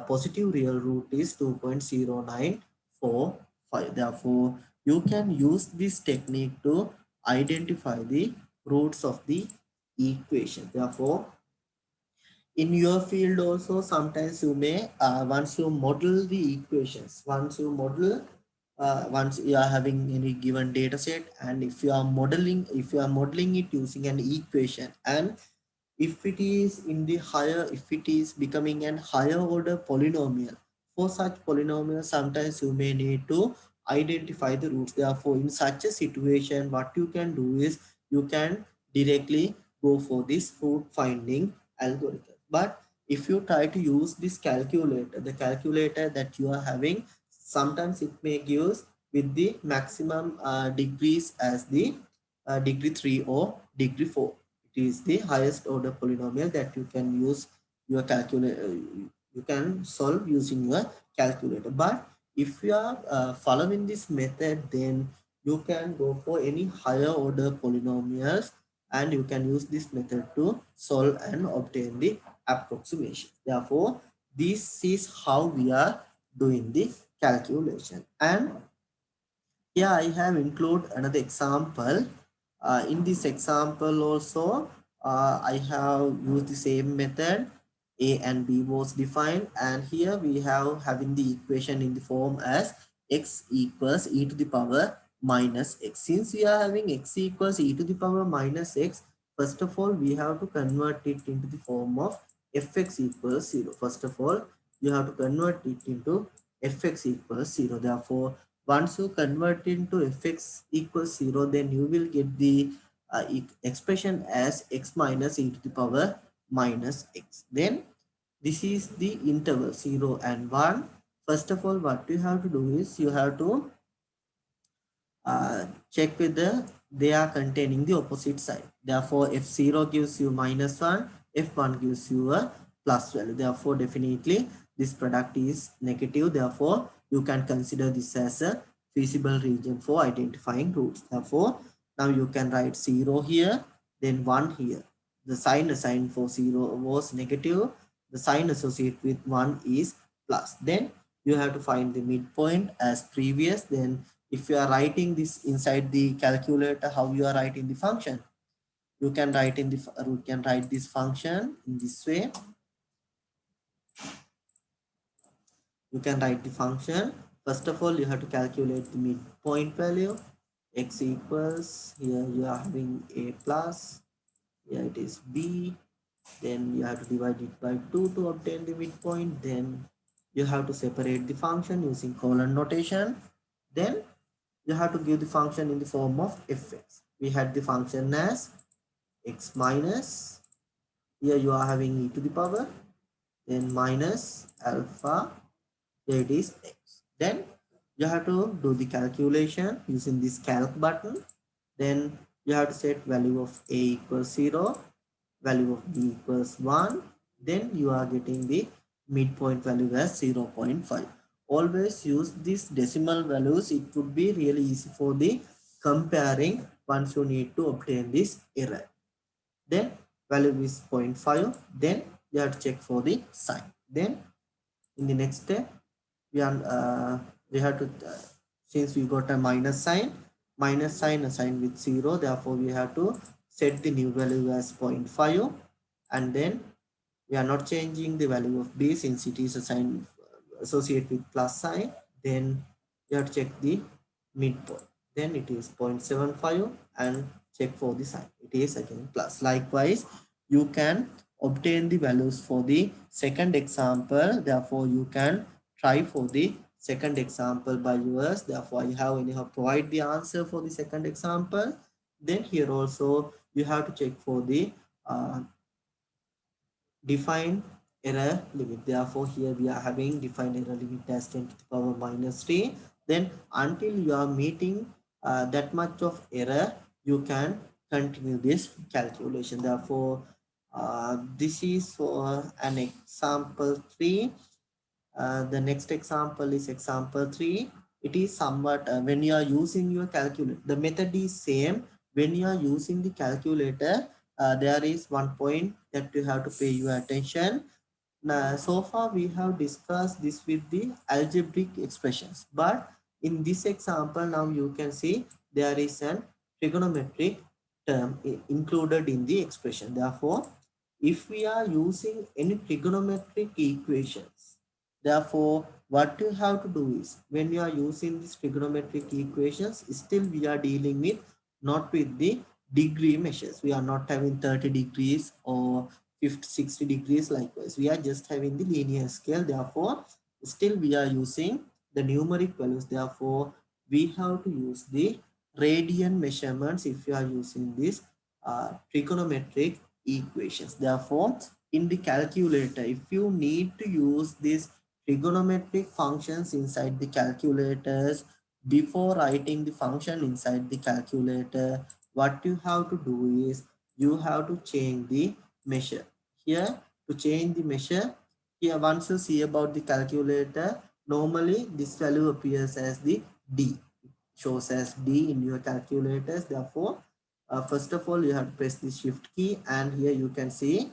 Speaker 1: positive real root is 2.0945. Therefore, you can use this technique to identify the roots of the equation. Therefore, in your field also sometimes you may once you model the equations, once you are having any given data set, and if you are modeling it using an equation, and if it is in the higher, if it is becoming an higher order polynomial, for such polynomial sometimes you may need to identify the roots. Therefore, in such a situation, what you can do is you can directly go for this root finding algorithm. But if you try to use this calculator, the calculator that you are having, sometimes it may give with the maximum degrees as the degree 3 or degree 4. It is the highest order polynomial that you can use your calculator, you can solve using your calculator. But if you are following this method, then you can go for any higher order polynomials, and you can use this method to solve and obtain the approximation. Therefore, this is how we are doing the calculation. And here I have included another example. In this example also, I have used the same method. A and B was defined, and here we have having the equation in the form as x equals e to the power minus x. Since we are having x equals e to the power minus x, first of all we have to convert it into the form of fx equals 0. First of all, you have to convert it into fx equals 0. Therefore, once you convert into fx equals 0, then you will get the expression as x minus e to the power minus x. Then this is the interval 0 and 1. First of all, what you have to do is you have to check whether they are containing the opposite side. Therefore, f0 gives you minus 1, f1 gives you a plus value. Therefore, definitely this product is negative. Therefore, you can consider this as a feasible region for identifying roots. Therefore, now you can write 0 here, then 1 here. The sign assigned for 0 was negative. The sign associated with 1 is plus. Then you have to find the midpoint as previous. Then if you are writing this inside the calculator, how you are writing the function, you can write in the you can write this function in this way. You can write the function. First of all, you have to calculate the midpoint value. X equals, here you are having a plus, here it is b, then you have to divide it by 2 to obtain the midpoint. Then you have to separate the function using colon notation. Then you have to give the function in the form of fx. We had the function as x minus, here you are having e to the power, then minus alpha, here it is x. Then you have to do the calculation using this calc button. Then you have to set value of a equals 0, value of b equals 1. Then you are getting the midpoint value as 0 0.5. Always use these decimal values. It would be really easy for the comparing once you need to obtain this error. Then value is 0.5. Then you have to check for the sign. Then in the next step, we have to since we got a minus sign assigned with 0, therefore we have to set the new value as 0.5, and then we are not changing the value of b since it is assigned associated with plus sign. Then you have to check the midpoint, then it is 0.75 and check for the sign, it is again plus. Likewise you can obtain the values for the second example, therefore you can try for the second example by yours. Therefore I have anyhow provide the answer for the second example. Then here also you have to check for the define error limit. Therefore here we are having define error limit as 10 to the power minus 3. Then until you are meeting that much of error, you can continue this calculation. Therefore this is for an example 3. The next example is example 3. It is somewhat when you are using your calculator, the method is same. When you are using the calculator, there is one point that you have to pay your attention. Now, so far we have discussed this with the algebraic expressions, but in this example now you can see there is an trigonometric term included in the expression. Therefore, if we are using any trigonometric equations, therefore what you have to do is when you are using these trigonometric equations, still we are dealing with not with the degree measures. We are not having 30 degrees or 50, 60 degrees. Likewise we are just having the linear scale, therefore still we are using the numeric values. Therefore we have to use the radian measurements if you are using this trigonometric equations. Therefore in the calculator, if you need to use these trigonometric functions inside the calculators, before writing the function inside the calculator, what you have to do is you have to change the measure. Here to change the measure, here once you see about the calculator, normally this value appears as the D, shows as D in your calculators. Therefore first of all you have to press the shift key, and here you can see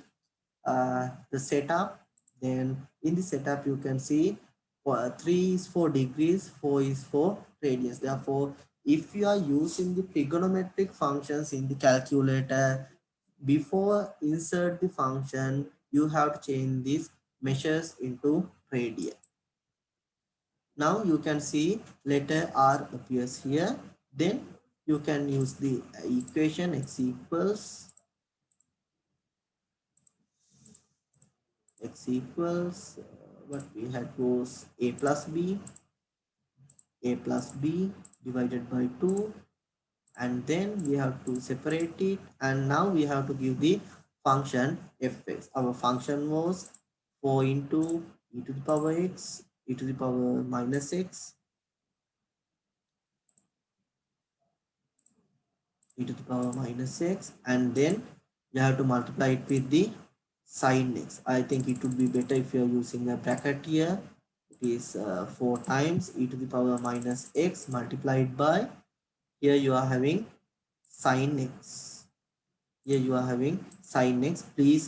Speaker 1: the setup. Then in the setup you can see 3 is for degrees, 4 is for radians. Therefore if you are using the trigonometric functions in the calculator, before insert the function you have to change these measures into radian. Now you can see letter R appears here. Then you can use the equation x equals what we had was a plus b divided by 2, and then we have to separate it, and now we have to give the function fx. Our function was 4 into e to the power x, e to the power minus x, e to the power minus x, and then you have to multiply it with the sin x. I think it would be better if you are using a bracket here. It is 4 times e to the power minus x multiplied by, here you are having sin x. Here you are having sin x. Please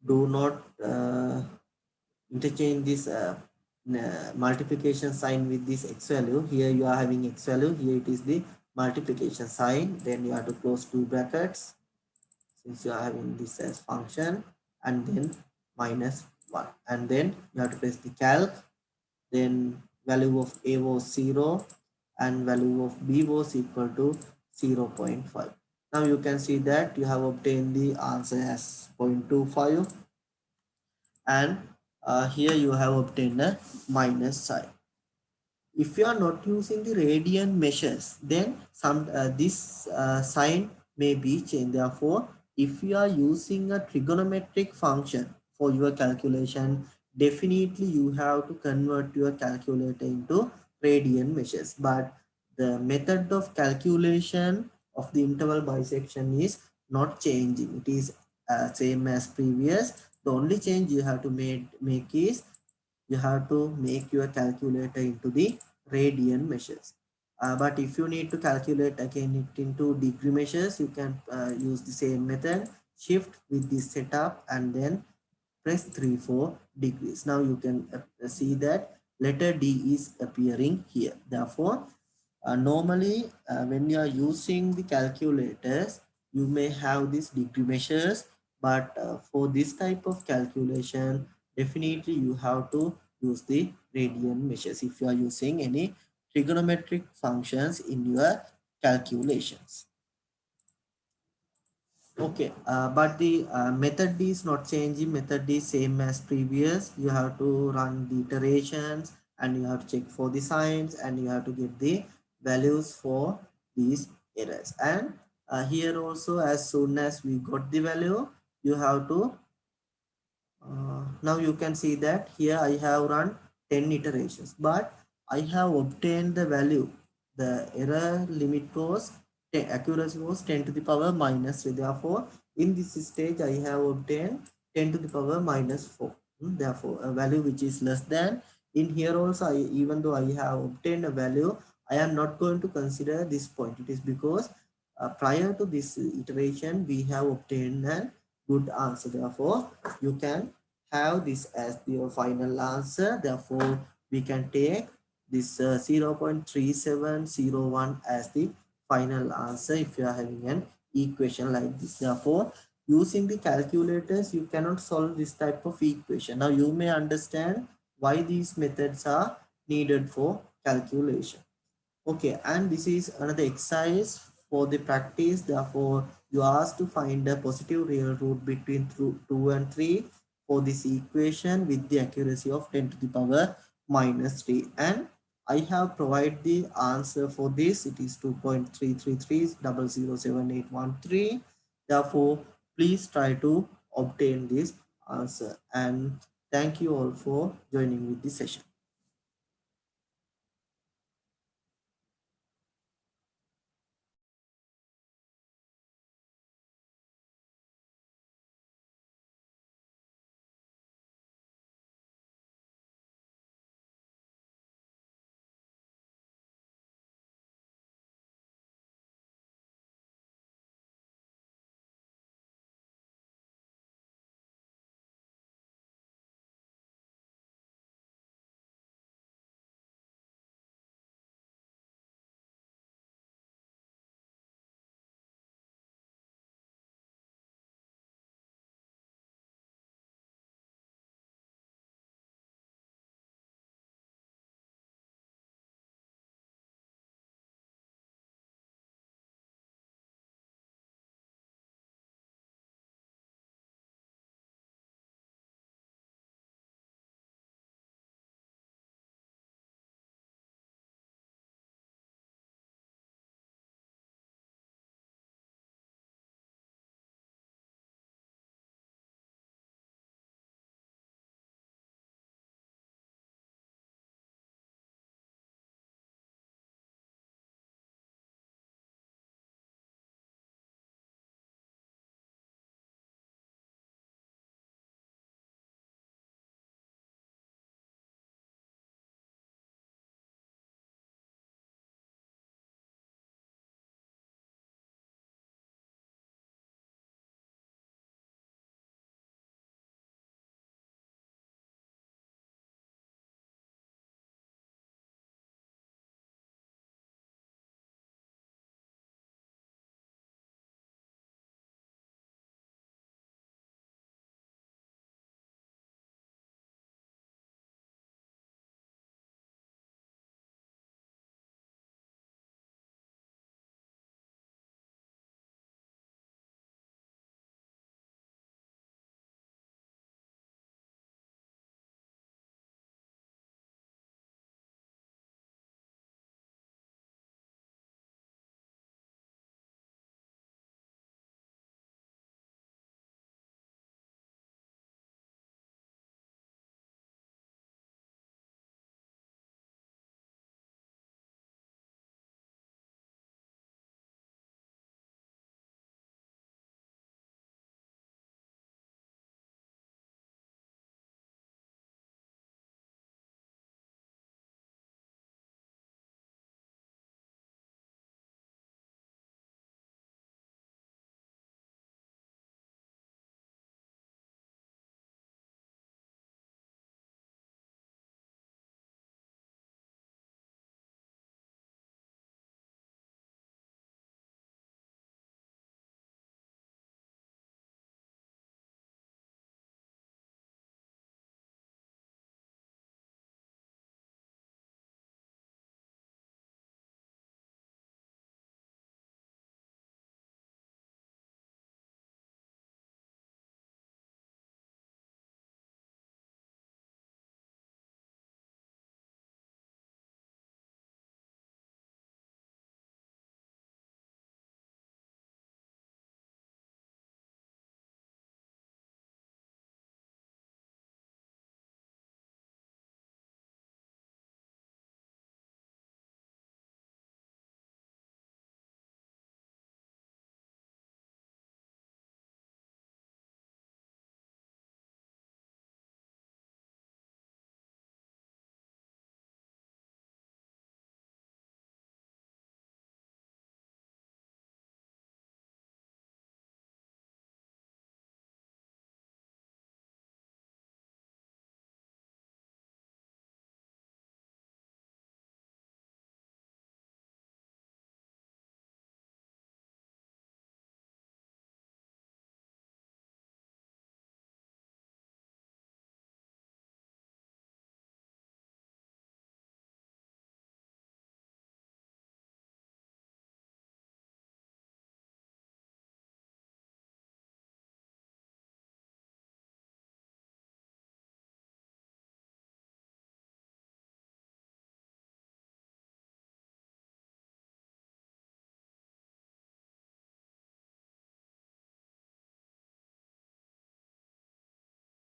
Speaker 1: do not interchange this multiplication sign with this x value. Here you are having x value, here it is the multiplication sign. Then you have to close two brackets since you are having this as function, and then minus 1, and then you have to press the calc. Then value of a was 0 and value of b was equal to 0 0.5. Now you can see that you have obtained the answer as 0.25, and here you have obtained a minus sign. if you are not using the radian measures, then some this sign may be changed. Therefore, if you are using a trigonometric function for your calculation, definitely you have to convert your calculator into radian measures. But the method of calculation of the interval bisection is not changing. It is same as previous. The only change you have to make is you have to make your calculator into the radian measures. But if you need to calculate again it into degree measures, you can use the same method, shift with the setup and then press 3 4 degrees. Now you can see that letter D is appearing here. Therefore, normally when you are using the calculators, you may have these degree measures, but for this type of calculation, definitely you have to use the radian measures if you are using any trigonometric functions in your calculations. Okay, but the method is not changing. Method is same as previous. You have to run the iterations and you have to check for the signs and you have to get the values for these errors. And here also, as soon as we got the value, you have to now you can see that here I have run 10 iterations, but I have obtained the value. The error limit was 10, accuracy was 10 to the power minus 3. Therefore, in this stage, I have obtained 10 to the power minus 4. Therefore, a value which is less than. In here also, even though I have obtained a value, I am not going to consider this point. It is because prior to this iteration, we have obtained a good answer. Therefore, you can have this as your final answer. Therefore, we can take this 0.3701 as the final answer if you are having an equation like this. Therefore, using the calculators, you cannot solve this type of equation. Now, you may understand why these methods are needed for calculation. Okay, and this is another exercise for the practice. Therefore, you are asked to find a positive real root between 2 and 3 for this equation with the accuracy of 10 to the power minus 3. And I have provided the answer for this. It is 2.333007813. Therefore, please try to obtain this answer. And thank you all for joining with this session.